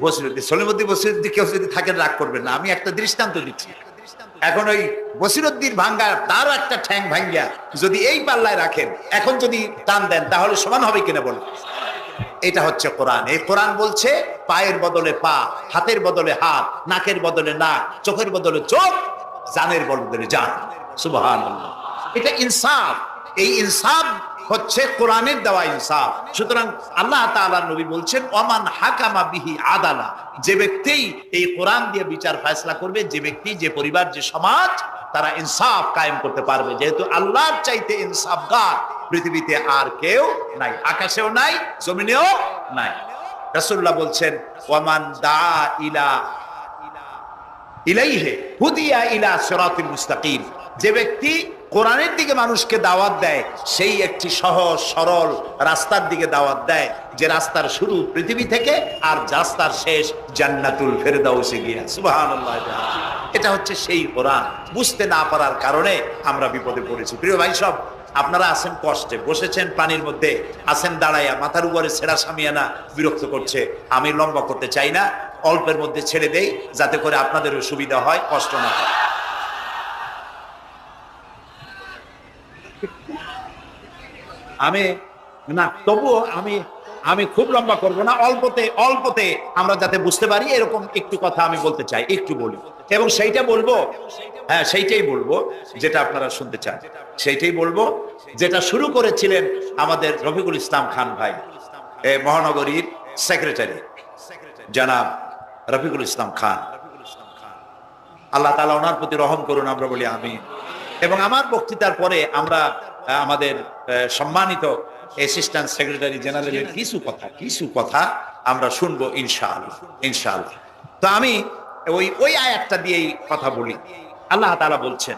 বসিরউদ্দিন। বসিরউদ্দিন কেউ যদি থাকেন রাগ করবেন না, আমি একটা দৃষ্টান্ত দিচ্ছি। এখন ওই বসিরউদ্দিন ভাঙ্গা, তারও একটা ঠ্যাং ভাঙ্গা যদি এই পাল্লায় রাখেন, এখন যদি টান দেন, তাহলে সমান হবে কিনা বলেন? এটা হচ্ছে কোরআন। এই কোরআন বলছে পায়ের বদলে পা, হাতের বদলে হাত, নাকের বদলে নাক, চোখের বদলে চোখ, জানের বদলে জান। সুবহানাল্লাহ। এটা ইনসাফ। এই ইনসাফ হচ্ছে কোরআনের দেওয়া ইনসাফ। সুতরাং আল্লাহ তাআলা নবী বলছেন, ওমান হাকামা বিহি আদালা, যে ব্যক্তি এই কোরআন দিয়ে বিচার ফয়সালা করবে, যে ব্যক্তি, যে পরিবার, যে সমাজ, তারা ইনসাফ কায়েম করতে পারবে। যেহেতু আল্লাহর চাইতে ইনসাফগার পৃথিবীতে আর কেউ নাই, আকাশেও নাই, জমিনেও নাই। রাসূলুল্লাহ বলছেন, ওয়ামান দা ইলাইহি হুদিয়া ইলা সিরাতিল মুস্তাকিম, যে ব্যক্তি কোরআনের দিকে মানুষকে দাওয়াত দেয়, সেই একটি সহজ সরল রাস্তার দিকে দাওয়াত দেয়, যে রাস্তার শুরু পৃথিবী থেকে আর রাস্তার শেষ জান্নাতুল ফেরদাউসে গিয়ে। সুবহানাল্লাহ। এটা হচ্ছে সেই কোরআন। বুঝতে না পারার কারণে আমরা বিপদে পড়েছি। প্রিয় ভাই সব, আপনারা আছেন কষ্টে, বসেছেন পানির মধ্যে, আছেন দাঁড়াইয়া, মাথার উপরে ছেঁড়া সামিয়ানা বিরক্ত করছে। আমি লম্বা করতে চাই না, অল্পের মধ্যে ছেড়ে দেই, যাতে করে আপনাদেরও সুবিধা হয়, কষ্ট না হয়। তবুও আমি খুব লম্বা করব না, অল্পতে আমরা যাতে বুঝতে পারি, এরকম একটু কথা আমি বলতে চাই, একটু বলি, এবং সেইটাই বলবো যেটা আপনারা শুনতে চান, সেইটাই বলবো যেটা শুরু করেছিলেন আমাদের রফিকুল ইসলাম খান ভাই, মহানগরীর সেক্রেটারি জনাব রফিকুল ইসলাম খান। আল্লাহ তাআলা ওনার প্রতি রহম করুন, আমরা বলি আমিন। এবং আমার বক্তৃতার পরে আমরা আমাদের সম্মানিত অ্যাসিস্ট্যান্ট সেক্রেটারি জেনারেলের কিছু কথা আমরা শুনবো ইনশাআল্লাহ। তো আমি ওই আয়াতটা দিয়েই কথা বলি। আল্লাহ তাআলা বলছেন,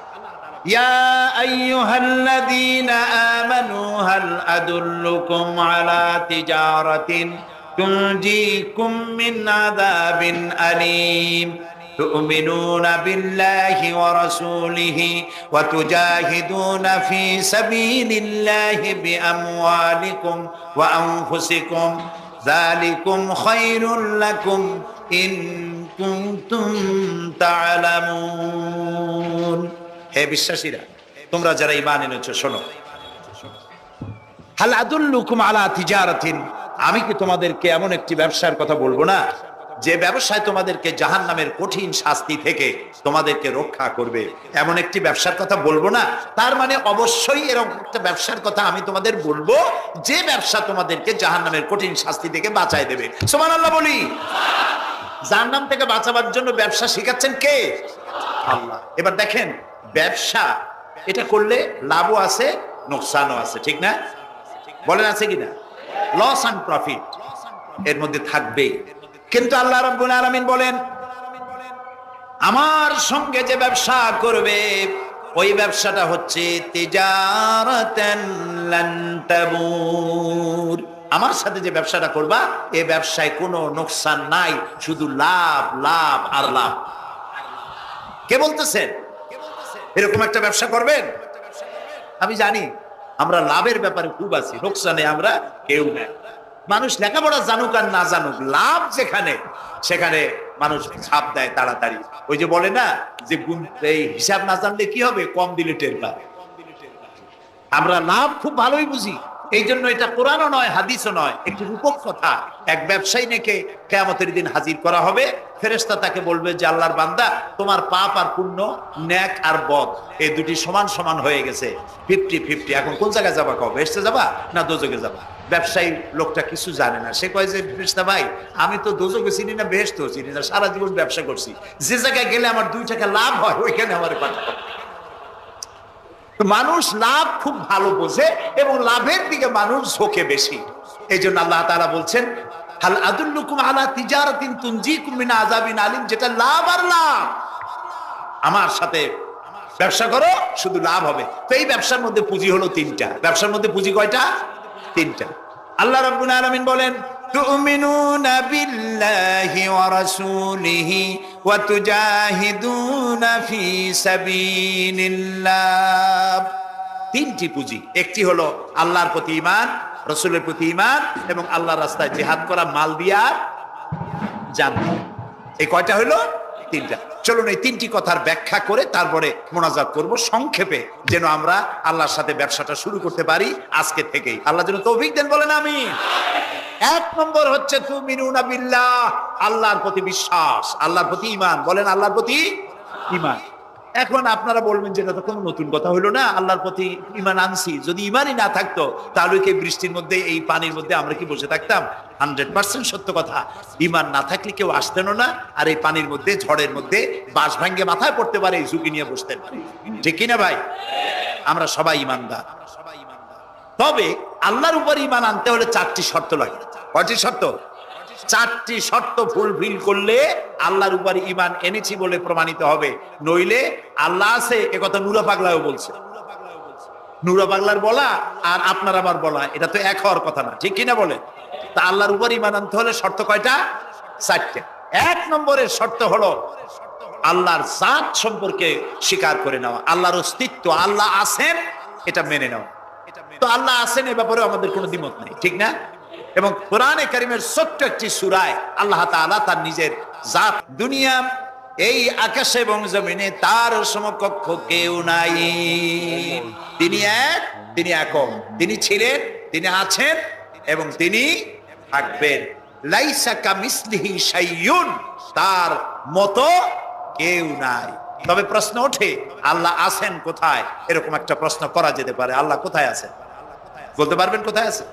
ইয়া আইয়ুহাল্লাযীনা আমানু হাল আদুল্লুকুম আলা তিজারাতিন তুনজিকুম মিন আযাবিন আলীম تؤمنون بالله ورسوله وتجاهدون في سبيل الله بأموالكم وأنفسكم ذلكم خير لكم إن كنتم تعلمون। হে বিশ্বাসীরা, তোমরা যারা ঈমান এনেছো, শোনো। হাল আদুল্লুকুম আলা তিজারাতিন, আমি কি তোমাদেরকে এমন একটি ব্যবসার কথা বলবো না? যে ব্যবসায় তোমাদেরকে জাহান্নামের কঠিন শাস্তি থেকে তোমাদেরকে রক্ষা করবে, এমন একটি ব্যবসার কথা বলবো না? তার মানে অবশ্যই এরকম একটা ব্যবসার কথা আমি তোমাদের বলবো যে ব্যবসা তোমাদেরকে জাহান্নামের কঠিন শাস্তি থেকে বাঁচায় দেবে। সুবহানাল্লাহ বলি। জাহান্নাম থেকে বাঁচাবার জন্য ব্যবসা শিখাচ্ছেন কে? আল্লাহ। এবার দেখেন, ব্যবসা এটা করলে লাভও আছে, নোকসানও আছে, ঠিক না? বলেন আছে কিনা? লস এন্ড প্রফিট এর মধ্যে থাকবেই। কিন্তু আল্লাহ রাব্বুল আলামিন বলেন, আমার সঙ্গে যে ব্যবসা করবে ওই ব্যবসাটা হচ্ছে তিজারাতান লান তাবুর। আমার সাথে যে ব্যবসাটা করবা এই ব্যবসায় কোনো নোকসান নাই, শুধু লাভ লাভ আর লাভ। কে বলতেছেন এরকম একটা ব্যবসা করবেন? আমি জানি আমরা লাভের ব্যাপারে খুব আছি, নোকসানে আমরা কেউ না। মানুষ লেখাপড়া জানুক আর না জানুক, লাভ যেখানে সেখানে মানুষ ছাপ দেয় তাড়াতাড়ি। ওই যে বলে না যে এই হিসাব না জানলে কি হবে, কম দিলে টের পায়। আমরা লাভ খুব ভালোই বুঝি, এই জন্য এটা কোরআনও নয় হাদিসও নয়, একটি রূপক কথা। এক ব্যবসায়ী নেকে কিয়ামতের দিন হাজির করা হবে, ফেরেশতা তাকে বলবে যে আল্লাহর বান্দা, তোমার পাপ আর পুণ্য, ন্যাক আর বদ এই দুটি সমান সমান হয়ে গেছে, 50-50। এখন কোন জায়গায় যাবা? কও বেহেশতে যাবা না দোজখে যাবা? ব্যবসায়ী লোকটা কিছু জানে না, সে কয় যে ফেরেশতা ভাই, আমি তো দোজখও চিনি না বেহেশতেও চিনি না, সারা জীবন ব্যবসা করছি, যে জায়গায় গেলে আমার 2 টাকা লাভ হয় ওইখানে আমার পাঠাবো। মানুষ লাভ খুব ভালো বোঝে এবং লাভের দিকে মানুষ ঝোঁকে বেশি। এই জন্য আল্লাহ তাআলা বলছেন, হাল আদুল্লুকুম আলা তিজারাতিন তুনজিকুম মিন আযাবিন আলিম, যেটা লাভ আর লাভ। আমার সাথে ব্যবসা করো, শুধু লাভ হবে। তো এই ব্যবসার মধ্যে পুঁজি হলো 3টা। ব্যবসার মধ্যে পুঁজি কয়টা? 3টা। আল্লাহ রাব্বুল আলামিন বলেন, তুমিনুনা বিল্লাহি ওয়া রাসূলিহি ওয়া তুজাহিদুনা ফি সাবিলিল্লাহ। 3টি পুঁজি। একটি হলো আল্লাহর প্রতি ঈমান, রাসূলের প্রতি ঈমান এবং আল্লাহর রাস্তায় জিহাদ করা, মাল দিয়া জান। এই কয়টা হলো? 3টা। চলুন এই 3টি কথার ব্যাখ্যা করে তারপরে মোনাজাত করব সংক্ষেপে, যেন আমরা আল্লাহর সাথে ব্যবসাটা শুরু করতে পারি আজকে থেকেই। আল্লাহ যেন তৌফিক দেন, বলেন আমিন। 1 নম্বর হচ্ছে তুমিনুনা বিল্লাহ, আল্লাহর প্রতি বিশ্বাস, আল্লাহর প্রতি ঈমান। বলেন আল্লাহর প্রতি ঈমান। এখন আপনারা বলবেন যে এটা তো কোনো নতুন কথা হলো না, আল্লাহর প্রতি ঈমান আনছি, যদি ঈমানই না থাকতো তাহলে কি বৃষ্টির মধ্যে এই পানির মধ্যে আমরা কি বসে থাকতাম? 100% সত্য কথা। ঈমান না থাকলে কেউ আসতেন না, আর এই পানির মধ্যে, ঝড়ের মধ্যে বাঁশ ভাঙ্গে মাথায় পড়তে পারে, এই ঝুঁকি নিয়ে বসতেন। ঠিক কিনা ভাই? আমরা সবাই ঈমানদার। তবে আল্লাহর উপর ঈমান আনতে হলে 4টি শর্ত লাগে। কয়টি শর্ত? 4টি শর্ত ফুলফিল করলে আল্লাহর উপর ঈমান এনেছি বলে প্রমাণিত হবে। নইলে আল্লাহ আছে একথা নুরা পাগলাও বলছে। নুরা পাগলার বলা আর আপনার আবার বলা এটা তো এক হওয়ার কথা না, ঠিক কিনা বলে? তা আল্লাহর উপর ঈমান আনতে হলে শর্ত কয়টা? 4টে। 1 নম্বরের শর্ত হলো আল্লাহর জাত সম্পর্কে স্বীকার করে নেওয়া, আল্লাহর অস্তিত্ব, আল্লাহ আছেন এটা মেনে নেওয়া। তো আল্লাহ আছেন এ ব্যাপারে আমাদের কোনো দ্বিমত নেই, ঠিক না? এবং কোরআনে কারীমের ছোট্ট একটি সূরায় আল্লাহ তাআলা তার নিজের জাত, দুনিয়া এই আকাশ এবং জমিনে তার সমকক্ষ কেউ নাই, তিনি এক, তিনি একক, তিনি ছিলেন, তিনি আছেন এবং তিনি থাকবেন। লাইসা কামিসলিহি শাইউন, তার মতো কেউ নাই। তবে প্রশ্ন ওঠে আল্লাহ আছেন কোথায়? এরকম একটা প্রশ্ন করা যেতে পারে, আল্লাহ কোথায় আছেন? বলতে পারবেন কোথায় আছে?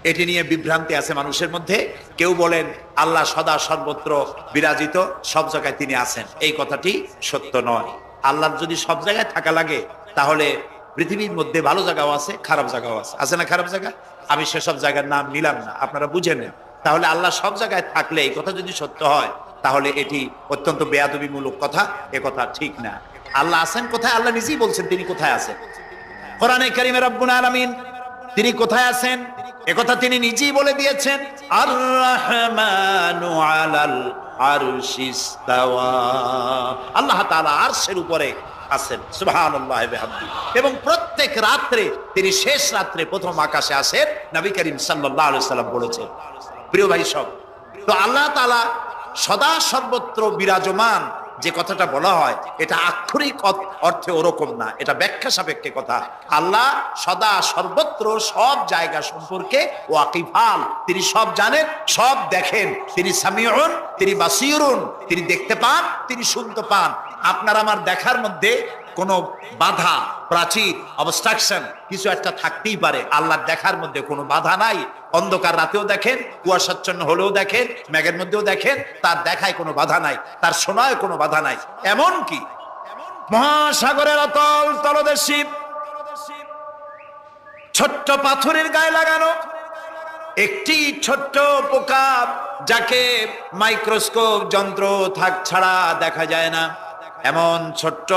এটি নিয়ে বিভ্রান্তি আছে মানুষের মধ্যে। কেউ বলেন আল্লাহ সদা সর্বত্র বিরাজিত, সব জায়গায় তিনি আছেন। এই কথাটি সত্য নয়। আল্লাহর যদি সব জায়গায় থাকা লাগে তাহলে পৃথিবীর মধ্যে ভালো জায়গাও আছে, খারাপ জায়গাও আছে। আছে না খারাপ জায়গা? আমি সেসব জায়গার নাম নিলাম না, আপনারা বুঝে নেন। তাহলে আল্লাহ সব জায়গায় থাকলে এই কথা যদি সত্য হয় তাহলে এটি অত্যন্ত বেয়াদবিমূলক কথা, এ কথা ঠিক না। আল্লাহ আছেন কোথায়? আল্লাহ নিজেই বলছেন তিনি কোথায় আছেন। কোরআনে কারীমে রব্বুল আলামিন তিনি কোথায় আছেন একথা তিনি নিজেই বলে দিয়েছেন, আর রহমানু আলাল আরশিস তাওয়া, আল্লাহ তাআলা আরশের উপরে আছেন। সুবহানাল্লাহি ওয়া বিহামদিহি। এবং প্রত্যেক রাত্রে তিনি শেষ রাত্রে প্রথম আকাশে আসেন, নবী করিম সাল্লাল্লাহু আলাইহি সাল্লাম বলেছেন। প্রিয় ভাই সব, তো আল্লাহ তাআলা সদা সর্বত্র বিরাজমান যে কথাটা বলা হয় এটা আক্ষরিক অর্থে ওরকম না, এটা ব্যাখ্যা সাপেক্ষে কথা। আল্লাহ সদা সর্বত্র সব জায়গা সম্পর্কে ওয়াকিফাল, তিনি সব জানেন, সব দেখেন। তিনি সামিউন, তিনি বাসিরুন, তিনি দেখতে পান, তিনি শুনতে পান। আপনার আমার দেখার মধ্যে কোনো বাধা, প্রাচীর, অবস্ট্রাকশন কিছু একটা থাকতেই পারে। আল্লাহর দেখার মধ্যে কোনো বাধা নাই। অন্ধকার রাতেও দেখেন, কুয়াশাচ্ছন্ন হলেও দেখেন, মেঘের মধ্যেও দেখেন, তার দেখায় কোনো বাধা নাই, তার শোনায় কোনো বাধা নাই। এমন কি মহাসাগরের অতল তলদেশে ছোট্ট পাথরের গায়ে লাগানো একটি ছোট্ট পোকা, যাকে মাইক্রোস্কোপ যন্ত্র থাক ছাড়া দেখা যায় না, এমন ছোট্ট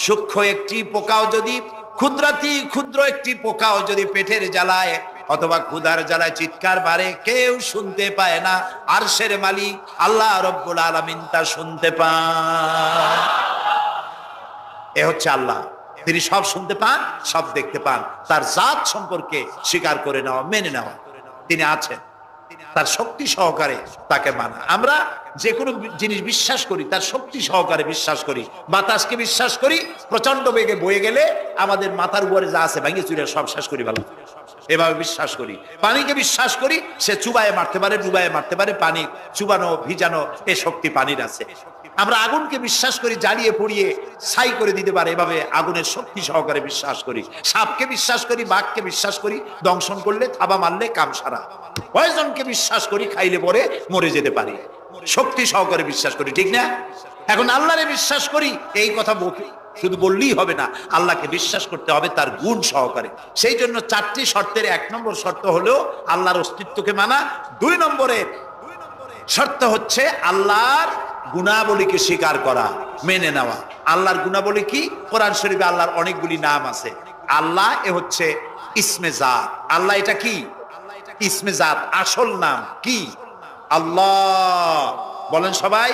সূক্ষ্ম একটি পোকাও যদি, ক্ষুদ্রাতি ক্ষুদ্র একটি পোকাও যদি পেটের জ্বালায় অথবা ক্ষুধার জ্বালায় চিৎকার বাড়ে, কেউ শুনতে পায় না। আরশের মালিক আল্লাহ রব্বুল আলামিন তা শুনতে পান। এ হচ্ছে আল্লাহ, তিনি সব শুনতে পান, সব দেখতে পান। তার জাত সম্পর্কে স্বীকার করে নেওয়া, মেনে নেওয়া, তিনি আছেন, তার শক্তি সহকারে তাকে মানা। আমরা যে কোনো জিনিস বিশ্বাস করি তার শক্তি সহকারে বিশ্বাস করি। বাতাসকে বিশ্বাস করি, প্রচন্ড বেগে বয়ে গেলে আমাদের মাথার উপরে যা আছে ভেঙে চুরে সব শেষ করি ভালো, এভাবে বিশ্বাস করি। পানিকে বিশ্বাস করি, সে চুবায়ে মারতে পারে, ডুবায়ে মারতে পারে, পানি চুবানো ভিজানো এ শক্তি পানির আছে। আমরা আগুনকে বিশ্বাস করি, জ্বালিয়ে পুড়িয়ে ছাই করে দিতে পারে, এভাবে আগুনের শক্তি সহকারে বিশ্বাস করি। সাপকে বিশ্বাস করি, বাঘকে বিশ্বাস করি, দংশন করলে, থাবা মারলে কাম সারা। পয়জনকে বিশ্বাস করি, খাইলে পরে মরে যেতে পারি, শক্তি সহকারে বিশ্বাস করি, ঠিক না? এখন আল্লাহরে বিশ্বাস করি, এই কথা শুধু বললেই হবে না, আল্লাহকে বিশ্বাস করতে হবে তার গুণ সহকারে। সেই জন্য 4টি শর্তের 1 নম্বর শর্ত হলো আল্লাহর অস্তিত্বকে মানা। 2 নম্বরের শর্ত হচ্ছে আল্লাহর গুণাবলীকে স্বীকার করা, মেনে নেওয়া। আল্লাহর গুণাবলী কি? কোরআন শরীফে আল্লাহর অনেকগুলি নাম আছে। আল্লাহ এ হচ্ছে ইসমে জাত। আল্লাহ এটা কি? ইসমে জাত, আসল নাম কি? আল্লাহ। বলেন সবাই,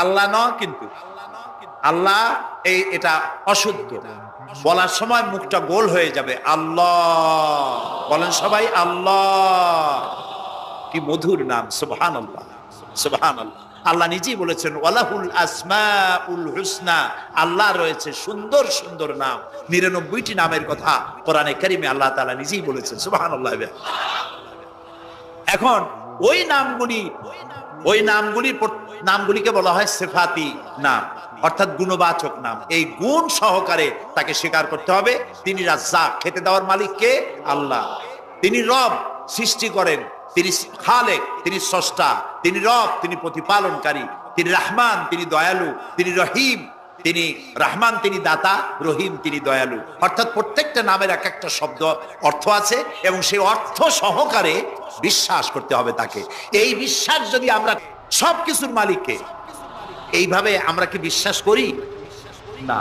আল্লাহ ন, কিন্তু আল্লাহ এটা অশুদ্ধ, বলার সময় মুখটা গোল হয়ে যাবে। আল্লাহ বলেন সবাই, আল্লাহ। কি মধুর নাম, সুবহানাল্লাহ, সুবহানাল্লাহ। আল্লাহ নিজেই বলেছেন ওয়ালাহুল আসমাউল হুসনা, আল্লাহ রয়েছে সুন্দর সুন্দর নাম। 99টি নামের কথা কোরআনে কারিমে আল্লাহ তাআলা নিজেই বলেছেন, সুবহানাল্লাহ। এখন ওই নামগুলিকে বলা হয় সিফাতি নাম, অর্থাৎ গুণবাচক নাম। এই গুণ সহকারে তাকে স্বীকার করতে হবে। তিনি রাজ্জাক, খেতে দেওয়ার মালিক কে? আল্লাহ। তিনি রব, সৃষ্টি করেন। তিনি খালেক, তিনি স্রষ্টা। তিনি রব, তিনি প্রতিপালনকারী। তিনি রহমান, তিনি দয়ালু। তিনি রহিম, তিনি রহমান, তিনি দাতা। রহিম, তিনি দয়ালু। অর্থাৎ প্রত্যেকটা নামের এক একটা শব্দ অর্থ আছে, এবং সেই অর্থ সহকারে বিশ্বাস করতে হবে তাকে। এই বিশ্বাস যদি আমরা সবকিছুর মালিককে, এইভাবে আমরা কি বিশ্বাস করি? না,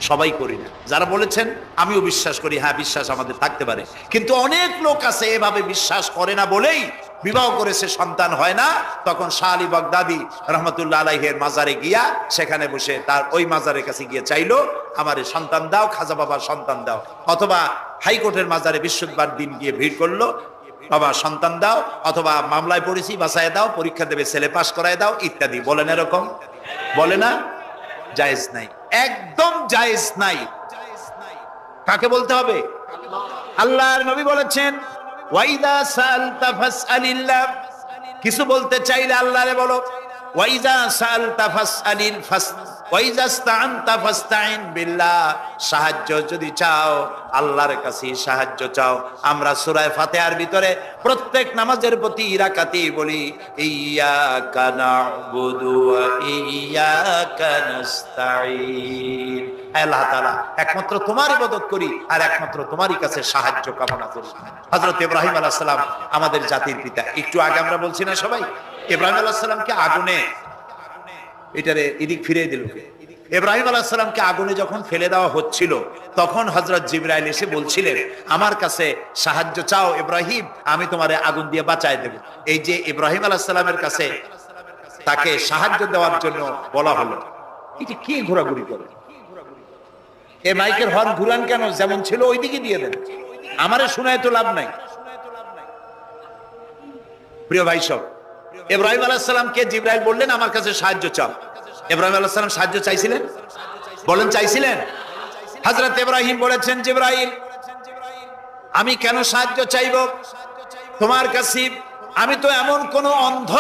সবাই করি না। যারা বলেছেন আমিও বিশ্বাস করি, হ্যাঁ বিশ্বাস আমাদের থাকতে পারে, কিন্তু অনেক লোক আছে এভাবে বিশ্বাস করে না বলেই বিবাহ করেছে, সন্তান হয় না। তখন শাহ আলী বাগদাদি রহমতুল্লাহ আলাইহের মাজারে গিয়া, সেখানে বসে তার ওই মাজারের কাছে গিয়ে চাইলো আমারে সন্তান দাও, খাজা বাবার সন্তান দাও। অথবা হাইকোর্টের মাজারে বৃহস্পতিবার দিন গিয়ে ভিড় করলো, বাবা সন্তান দাও, অথবা মামলায় পড়েছি বাঁচায় দাও, পরীক্ষা দেবে ছেলে পাশ করায় দাও, ইত্যাদি। বলেন এরকম? বলে না? জায়েজ নাই, একদম জায়েজ নাই। কাকে বলতে হবে? আল্লাহর নবী বলেছেন ওয়াইদা সালতা ফাসআলিল্লাহ, কিছু বলতে চাইলে আল্লাহরে বলো। ওয়াইদা সালতা ফাসআলিল ওয়াইদা ইসতাআনতা ফাসতাইন বিল্লাহ, সাহায্য যদি চাও আল্লাহর কাছে সাহায্য চাও। আমরা সূরা ফাতিহার ভিতরে প্রত্যেক নামাজের প্রতি রাকাতে বলি ইয়্যাকা না'বুদু ওয়া ইয়্যাকা নাস্তাঈন। আল্লাহ তাআলা একমাত্র তোমার ইবাদত করি আর একমাত্র তোমারই কাছে সাহায্য কামনা করি। হযরত ইব্রাহিম আলাইহিস সালাম আমাদের জাতির পিতা। একটু আগে আমরা বলছি না সবাই, ইব্রাহিম আলাইহিস সালামকে আগুনে, এটারে এদিক ফিরিয়ে দিল কে? ইব্রাহিম আলাইহিস সালামকে আগুনে যখন ফেলে দেওয়া হচ্ছিল, তখন হযরত জিবরাইল এসে বলছিলেন আমার কাছে সাহায্য চাও ইব্রাহিম, আমি তোমারে আগুন দিয়ে বাঁচায় দেব। এই যে ইব্রাহিম আলাইহিস সালামের কাছে তাকে সাহায্য দেওয়ার জন্য বলা হলো, এটা কি ঘোরাঘুরি করে? এই মাইকের হর্ন ঘুরান কেন? যেমন ছিল ওই দিকে দিয়ে দেন, আমারে শোনায় তো লাভ নাই। প্রিয় ভাই সব, ইব্রাহিম আলাইহিস সালামকে জিবরাইল বললেন আমার কাছে সাহায্য চাও। ইব্রাহিম আলাইহিস সালাম সাহায্য চাইছিলেন? বলেন চাইছিলেন? হযরত ইব্রাহিম বলেছেন, জিবরাইল আমি কেন সাহায্য চাইব তোমার কাছে? আমি তো এমন কোন অন্ধ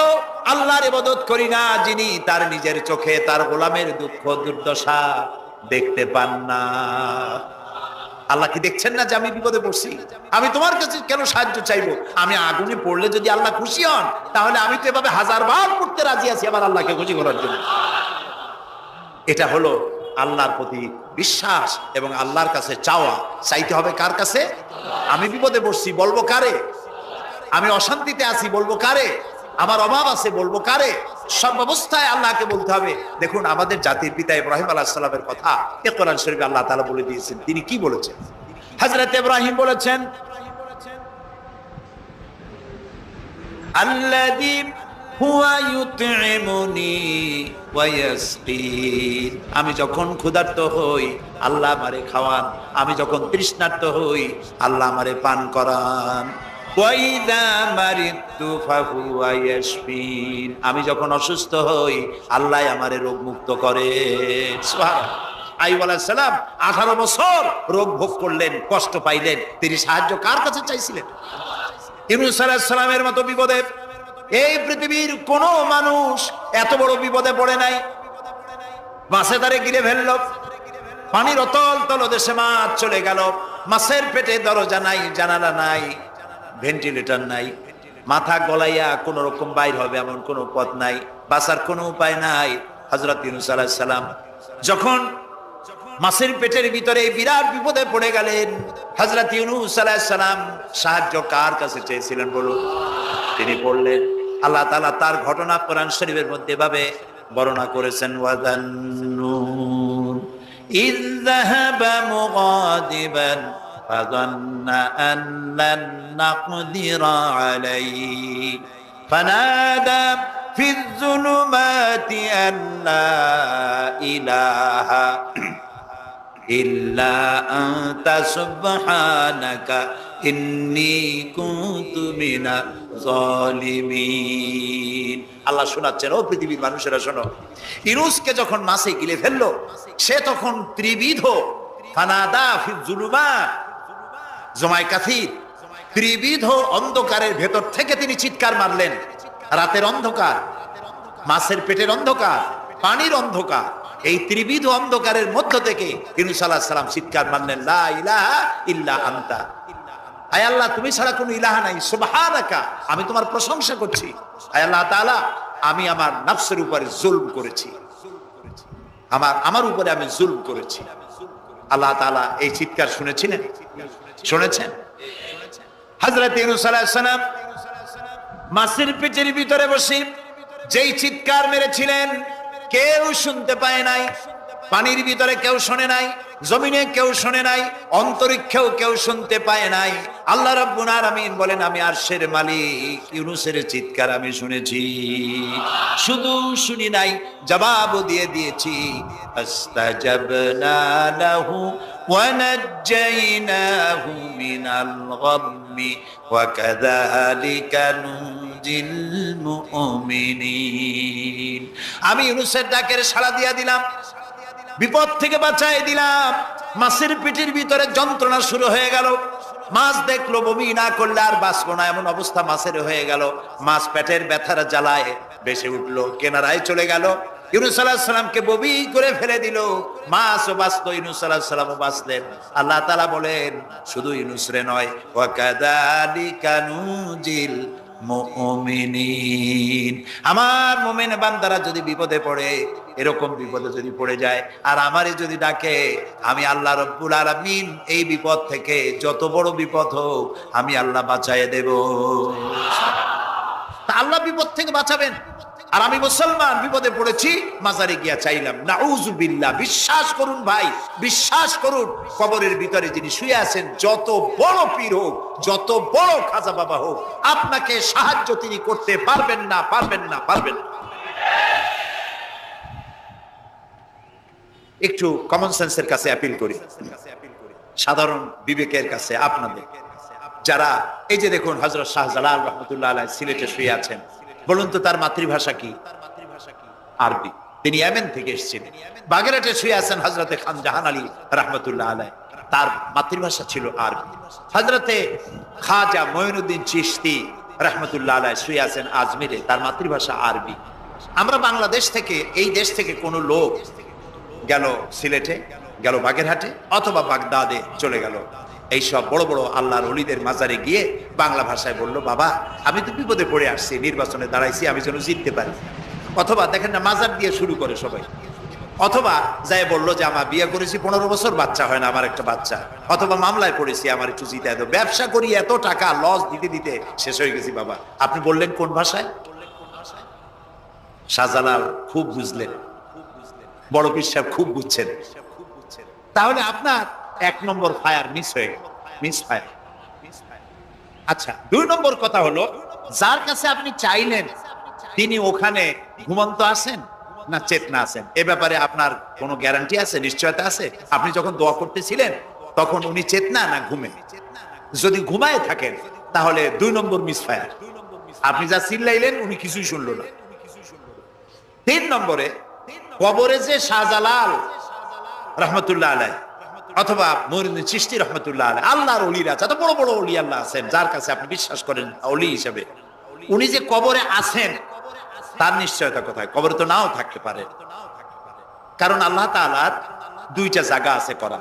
আল্লাহর ইবাদত করি না যিনি তার নিজের চোখে তার গোলামের দুঃখ দুর্দশা দেখতে পান না। আল্লাহ কি দেখছেন না যে আমি বিপদে পড়ছি? আমি তোমার কাছে কেন সাহায্য চাইবো? আমি আগুনে পড়লে যদি আল্লাহ খুশি হন, তাহলে আমি তো এভাবে 1000 বার পড়তে রাজি আছি আমার আল্লাহকে খুশি করার জন্য। এটা হলো আল্লাহর প্রতি বিশ্বাস এবং আল্লাহর কাছে চাওয়া। চাইতে হবে কার কাছে? আমি বিপদে পড়ছি বলবো কারে? আমি অশান্তিতে আছি বলবো কারে? আমার অভাব আছে বলবো কারে? সব অবস্থায় আল্লাহকে বলতে হবে। দেখুন আমাদের জাতির পিতা ইব্রাহিম আলাইহিস সালামের কথা এ কোরআন শরীফে আল্লাহ তাআলা বলে দিয়েছেন। তিনি কি বলেছেন? হযরত ইব্রাহিম বলেছেন, আল্লাযী হুয়া ইউতঈমুনি ওয়া ইয়াসকিন। আমি যখন ক্ষুধার্ত হই আল্লাহ আমারে খাওয়ান, আমি যখন তৃষ্ণার্ত হই আল্লাহ আমারে পান করান। ওয়া ইযা মারিদতু ফাহুয়া ইয়াশফিন। আমি যখন অসুস্থ হই আল্লাহ আমারে রোগ মুক্ত করেন। সুবহানাল্লাহ। আইয়ুব আলাইহিস সালাম 18 বছর রোগ ভোগ করলেন, কষ্ট পাইলেন, তিনি সাহায্য কার কাছে চাইছিলেন? ইউনূস আলাইহিস সালামের মতো বিপদে এই পৃথিবীর কোন মানুষ এত বড় বিপদে পড়ে নাই। মাছে তারে গিলে ফেলল, পানির অতল তলদেশে মাছ চলে গেল, মাছের পেটে দরজা নাই, জানালা নাই, ভেন্টিলেটর নাই, মাথা গলাইয়া কোন রকম বাইর হবে এমন কোন পথ নাই, বাঁচার কোনো উপায় নাই। হযরত ইউনূস আলাইহিস সালাম যখন মাছের পেটের ভিতরে বিরাট বিপদে পড়ে গেলেন, হযরত ইউনূস আলাইহিস সালাম সাহায্য কার কাছে চেয়েছিলেন বলুন? তিনি বললেন, আল্লাহ তাআলা তার ঘটনা কোরআন শরীফের মধ্যে এভাবে বর্ণনা করেছেন, ওয়াযান্নুন ইয যাহাবা মুগাদিবান ফাযান্না আন লান নাকদিরা আলাইহি ফানাদা ফিয যুলুমাতি আন লা ইলাহা ইল্লা আনতা সুবহানাকা ইন্নী কুনতু মিনাজ জালিমিন। আল্লাহ শোনাচ্ছেন, ও পৃথিবীর মানুষেরা শোনো, ইউনূসকে যখন মাছে গিলে ফেললো সে তখন ত্রিবিধ ফানাদা ফি যুলুমাত জমায় কাসির, ত্রিবিধ অন্ধকারের ভেতর থেকে তিনি চিৎকার মারলেন। রাতের অন্ধকার, মাছের পেটের অন্ধকার, পানির অন্ধকার, এই ত্রিবিধ অন্ধকারের মধ্য থেকে ইউনূস আলাইহিস সালাম চিৎকার মারলেন, লা ইলাহা ইল্লা আনতা। আয় আল্লাহ তুমি ছাড়া কোনো ইলাহা নাই, সুবহানাকা আমি তোমার প্রশংসা করছি। আয় আল্লাহ তাআলা আমি আমার নফসের উপরে জুলম করেছি, আমার উপরে আমি জুলম করেছি। আল্লাহ তাআলা এই চিৎকার শুনেছিলেন? শুনেছেন? হযরত ইউনূস আলাইহিস সালাম মাছের পেটের ভিতরে বসে যেই চিৎকার মেরেছিলেন কেউ শুনতে পায় নাই। পানির ভিতরে কেউ শোনে নাই, জমিনে কেউ শোনে নাই, অন্তরিক্ষেও কেউ শুনতে পায় নাই। আল্লাহ রাব্বুল আলামিন বলেন, আমি আরশের মালিক ইউনূসের চিৎকার আমি শুনেছি। শুধু শুনি নাই, জবাবও দিয়ে দিয়েছি। আস্তাজাবনা লাহু ওয়া নাজ্জাইনাহু মিনাল গাম্মি ওয়া কাযালিকা নুনজিল মুমিনিন। আমি ইউনূসের ডাকের সাড়া দিয়া দিলাম, বিপদ থেকে বাঁচাই দিলাম। মাছের পেটের ভিতরে যন্ত্রণা শুরু হয়ে গেল, মাছ দেখলো বমি না করলে আর বাঁচবো না এমন অবস্থা মাছের হয়ে গেল। মাছ পেটের ব্যথার জ্বালায় বেশি উঠলো, কেনারায় চলে গেল। ইউনূস আলাইহিস সালামকে বমি করে ফেলে দিল, মাছও বাঁচলো, ইউনূস আলাইহিস সালামও বাঁচলেন। আল্লাহ তাআলা বলেন, শুধু ইউনূস রে নয়, ওয়া কাযালিকা নুনজিল মুমিনিন। আমার মুমিন বান্দারা যদি বিপদে পড়ে, এরকম বিপদে যদি পড়ে যায় আর আমারে যদি ডাকে, আমি আল্লাহ রাব্বুল আলামিন এই বিপদ থেকে যত বড় বিপদ হোক আমি আল্লাহ বাঁচায়ে দেব। তা আল্লাহ বিপদ থেকে বাঁচাবেন, আর আমি মুসলমান বিপদে পড়েছি মাজারে গিয়া চাইলাম, নাউযুবিল্লাহ। বিশ্বাস করুন ভাই, বিশ্বাস করুন, কবরের ভিতরে যিনি শুয়ে আছেন, যত বড় পীর হোক, যত বড় খাজা বাবা হোক, আপনাকে সাহায্য তিনি করতে পারবেন না, পারবেন না, পারবেন না। একটু কমন সেন্সের কাছে অ্যাপিল করি, সাধারণ বিবেকের কাছে আপনাদের, যারা এই যে দেখুন হযরত শাহজালাল রাহমাতুল্লাহ আলাইহি সিলেটে শুয়ে আছেন, বলুন তো তার মাতৃভাষা কি? আরবি। তিনি ইয়েমেন থেকে এসেছেন। বাগেরহাটে শুয়ে আছেন হযরতে খান জাহান আলী রাহমাতুল্লাহ আলাইহি, তার মাতৃভাষা ছিল আরবি। হযরতে খাজা মঈনুদ্দিন চিশতি রাহমাতুল্লাহ আলাইহি শুয়ে আছেন আজমিরে, তার মাতৃভাষা আরবি। আমরা বাংলাদেশ থেকে, এই দেশ থেকে কোনো লোক গেল সিলেটে, গেল বাগেরহাটে অথবা বাগদাদে চলে গেল, এইসব বড় বড় আল্লাহর ওলিদের মাজারে গিয়ে বাংলা ভাষায় বলল, বাবা আমি তো বিপদে পড়ে আসছি, নির্বাচনে দাঁড়াইছি, আমি যেন জিততে পারি। অথবা দেখেন না, মাজার দিয়ে শুরু করে সবাই। অথবা যাই বললো যে আমার বিয়ে করেছি 15 বছর, বাচ্চা হয় না, আমার একটা বাচ্চা। অথবা মামলায় পড়েছি, আমার একটু জিতায় দাও, ব্যবসা করি এত টাকা লস দিতে দিতে শেষ হয়ে গেছি বাবা। আপনি বললেন কোন ভাষায়? শাহজালাল খুব বুঝলেন, বড় পীর সাহেব খুব বুঝছেন। তাহলে আপনার 1 নম্বর ফায়ার মিস হয়ে গেল, মিস ফায়ার। আচ্ছা, 2 নম্বর কথা হলো, যার কাছে আপনি চাইলেন তিনি ওখানে ঘুমন্ত আছেন না চেতনা আছেন, এ ব্যাপারে আপনার কোনো গ্যারান্টি আছে, নিশ্চয়তা আছে? আপনি যখন দোয়া করতেছিলেন তখন উনি চেতনা না ঘুমে? যদি ঘুমায় থাকেন তাহলে 2 নম্বর মিস ফায়ার। আপনি যা চিল্লাইলেন উনি কিছুই শুনলো না। 3 নম্বরে, কবরে যে শাহজালাল রহমতুল্লাহ আলাইহি অথবা মঈনুদ্দিন চিশতি রহমতুল্লাহ আলাইহি, আল্লাহর ওলিরা, যত বড় বড় ওলি আল্লাহ আছেন যার কাছে আপনি বিশ্বাস করেন ওলি হিসেবে, উনি যে কবরে আছেন তার নিশ্চয়তা কোথায়? কবরে তো নাও থাকতে পারে, কারণ আল্লাহ তাআলার 2টা জায়গা আছে করা।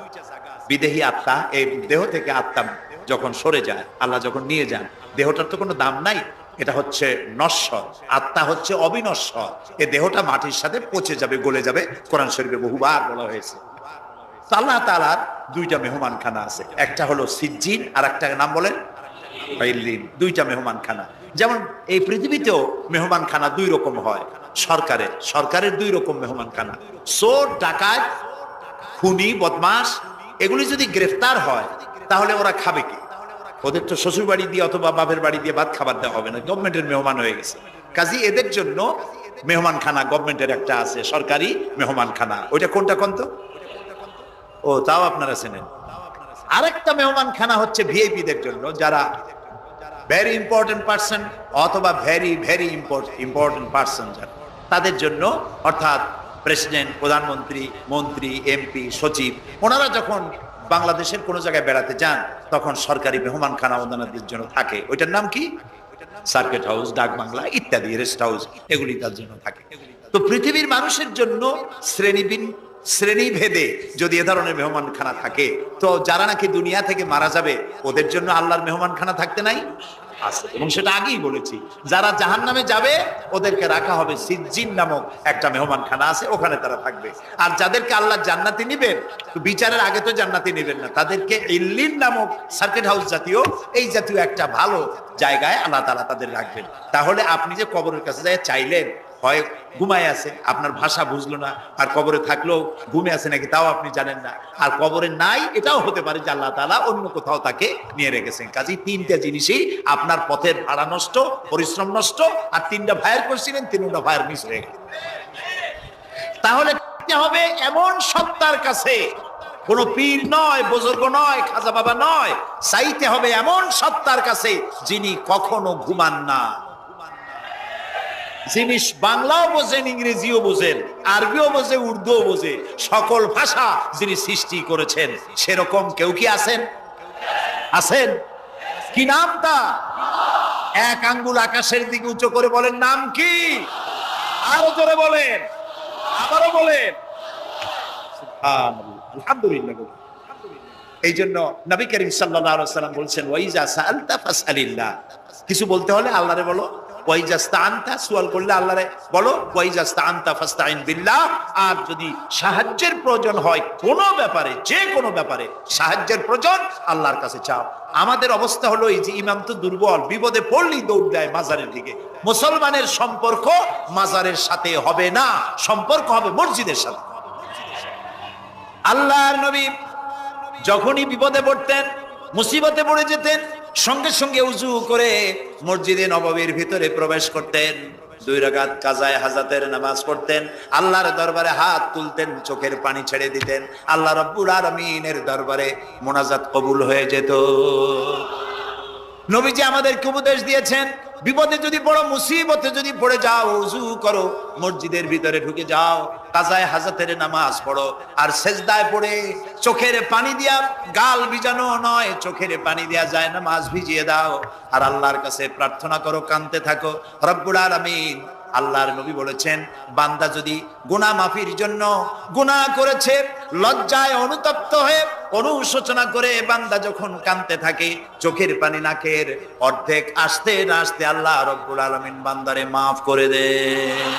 বিদেহী আত্মা, এই দেহ থেকে আত্মা যখন সরে যায়, আল্লাহ যখন নিয়ে যান, দেহটার তো কোনো দাম নাই, এটা হচ্ছে নশ্বর, আত্মা হচ্ছে অবিনশ্বর। এই দেহটা মাটির সাথে পচে যাবে, গলে যাবে, কোরআন শরীফে বহুবার বলা হয়েছে। আল্লাহ তাআলার 2টা মেহমানখানা আছে, একটা হলো সিজ্জিন আর একটা নাম বলেন ইল্লিন। 2টা মেহমানখানা। যেমন এই পৃথিবীতেও মেহমানখানা 2 রকম হয়। সরকারের 2 রকম মেহমানখানা। চোর, ডাকাত, খুনি, বদমাশ এগুলি যদি গ্রেফতার হয় তাহলে ওরা খাবে কি? ওদের তো শ্বশুর বাড়ি দিয়ে অথবা বাপের বাড়ি দিয়ে ভাত খাবার দেওয়া হবে না, গভর্নমেন্টের মেহমান হয়ে গেছে। কাজী এদের জন্য মেহমানখানা গভর্নমেন্টের একটা আছে, সরকারি মেহমানখানা। ওইটা কোনটা কোন তো? ও, তাও আপনারা চেনেন। আরেকটা মেহমানখানা হচ্ছে ভিআইপিদের জন্য, যারা ভেরি ইম্পর্টেন্ট পার্সন অথবা ভেরি ভেরি ইম্পর্টেন্ট পার্সন, তাদের জন্য, অর্থাৎ প্রেসিডেন্ট, প্রধানমন্ত্রী, মন্ত্রী, এমপি, সচিব, ওনারা যখন বাংলাদেশের কোনো জায়গায় বেড়াতে যান তখন সরকারি মেহমানখানা ওনাদের জন্য থাকে। ওইটার নাম কি? সার্কিট হাউস, ডাক বাংলা ইত্যাদি, রেস্ট হাউস, এগুলি তার জন্য থাকে। তো পৃথিবীর মানুষের জন্য শ্রেণীভেদে যদি এ ধরনের মেহমানখানা থাকে, তো যারা নাকি দুনিয়া থেকে মারা যাবে ওদের জন্য আল্লাহর মেহমানখানা থাকতে নাই? আছে, এবং সেটা আগেই বলেছি। যারা জাহান্নামে যাবে ওদেরকে রাখা হবে সিজ্জিন নামক একটা মেহমানখানা আছে, ওখানে তারা থাকবে। আর যাদেরকে আল্লাহ জান্নাতে নিবেন, তো বিচারের আগে তো জান্নাতে নিবেন না, তাদেরকে ইল্লিন নামক সার্কিট হাউস জাতীয়, এই জাতীয় একটা ভালো জায়গায় আল্লাহ তাআলা তাদের রাখবেন। তাহলে আপনি যে কবরের কাছে যায় চাইলেন, হয় ঘুমায় আছে, আপনার ভাষা বুঝলো না, আর কবরে থাকলেও ঘুমে আছে নাকি তাও আপনি জানেন না, আর কবরে নাই এটাও হতে পারে যে আল্লাহ তাআলা অন্য কোথাও তাকে নিয়ে রেখেছেন। কাজেই 3টা জিনিসই আপনার পথের ভাড়া নষ্ট, পরিশ্রম নষ্ট, আর 3টা ফায়ার করছিলেন, 3টা ফায়ার মিস হয়ে গেল। তাহলে হবে এমন সত্তার কাছে, কোন পীর নয়, বুজুর্গ নয়, খাজা বাবা নয়, চাইতে হবে এমন সত্তার কাছে যিনি কখনো ঘুমান না, যিনি বাংলাও বোঝেন, ইংরেজিও বোঝেন, আরবিও বোঝে, উর্দুও বোঝে, সকল ভাষা যিনি সৃষ্টি করেছেন। সেরকম কেউ কি আছেন? আছেন? কি নাম তা? 1 আঙ্গুল আকাশের দিকে উঁচু করে বলেন, নাম কি? আরো জোরে বলেন, আবারও বলেন। আলহামদুলিল্লাহ। এই জন্য নবী করিম সাল্লাল্লাহু আলাইহি ওয়াসাল্লাম বলছেন, ওয়াইজা সাআলতা ফাসআলিল্লাহ, কিছু বলতে হলে আল্লাহরে বলো। ওয়াইজা ইসতাআনতা, সুয়াল করলে আল্লাহরে বলো। ওয়াইজা ইসতাআনতা ফাসতাইন বিল্লাহ, আর যদি সাহায্যের প্রয়োজন হয় কোনো ব্যাপারে, যে কোনো ব্যাপারে সাহায্যের প্রয়োজন, আল্লাহর কাছে চাও। আমাদের অবস্থা হলো এই যে ইমাম তো দুর্বল, বিপদে পড়লেই দৌড় দেয় মাজারের দিকে। মুসলমানের সম্পর্ক মাজারের সাথে হবে না, সম্পর্ক হবে মসজিদের সাথে। আল্লাহর নবী যখনই বিপদে পড়তেন, মুসিবতে পড়ে যেতেন, সঙ্গে সঙ্গে উজু করে মসজিদে নববীর ভিতরে প্রবেশ করতেন, 2 রাকাত কাজায়ে হাজাতের নামাজ পড়তেন, আল্লাহর দরবারে হাত তুলতেন, চোখের পানি ছেড়ে দিতেন, আল্লাহ রাব্বুল আলামিনের দরবারে মোনাজাত কবুল হয়ে যেত। নবীজি আমাদেরকে উপদেশ দিয়েছেন, বিপদে যদি পড়ো, মুসিবতে যদি পড়ে যাও, ওযু করো, মসজিদের ভিতরে ঢুকে যাও, কাজায়ে হাজাতের নামাজ পড়ো, আর সেজদায় পড়ে চোখের পানি দিয়া গাল ভিজানো নয়, চোখের পানি দিয়া যায় নামাজ ভিজিয়ে দাও, আর আল্লাহর কাছে প্রার্থনা করো, কাঁদতে থাকো। রব্বুল আলামিন, আল্লাহর নবী বলেছেন, বান্দা যদি গুনাহ মাফির জন্য গুনাহ করেছে, লজ্জায় অনুতপ্ত হয়ে অনুশোচনা করে বান্দা যখন কাঁদতে থাকে, চোখের পানি নাকের অর্ধেক আসতে না আসতে আল্লাহ রব্বুল আলামিন বান্দারে মাফ করে দেন।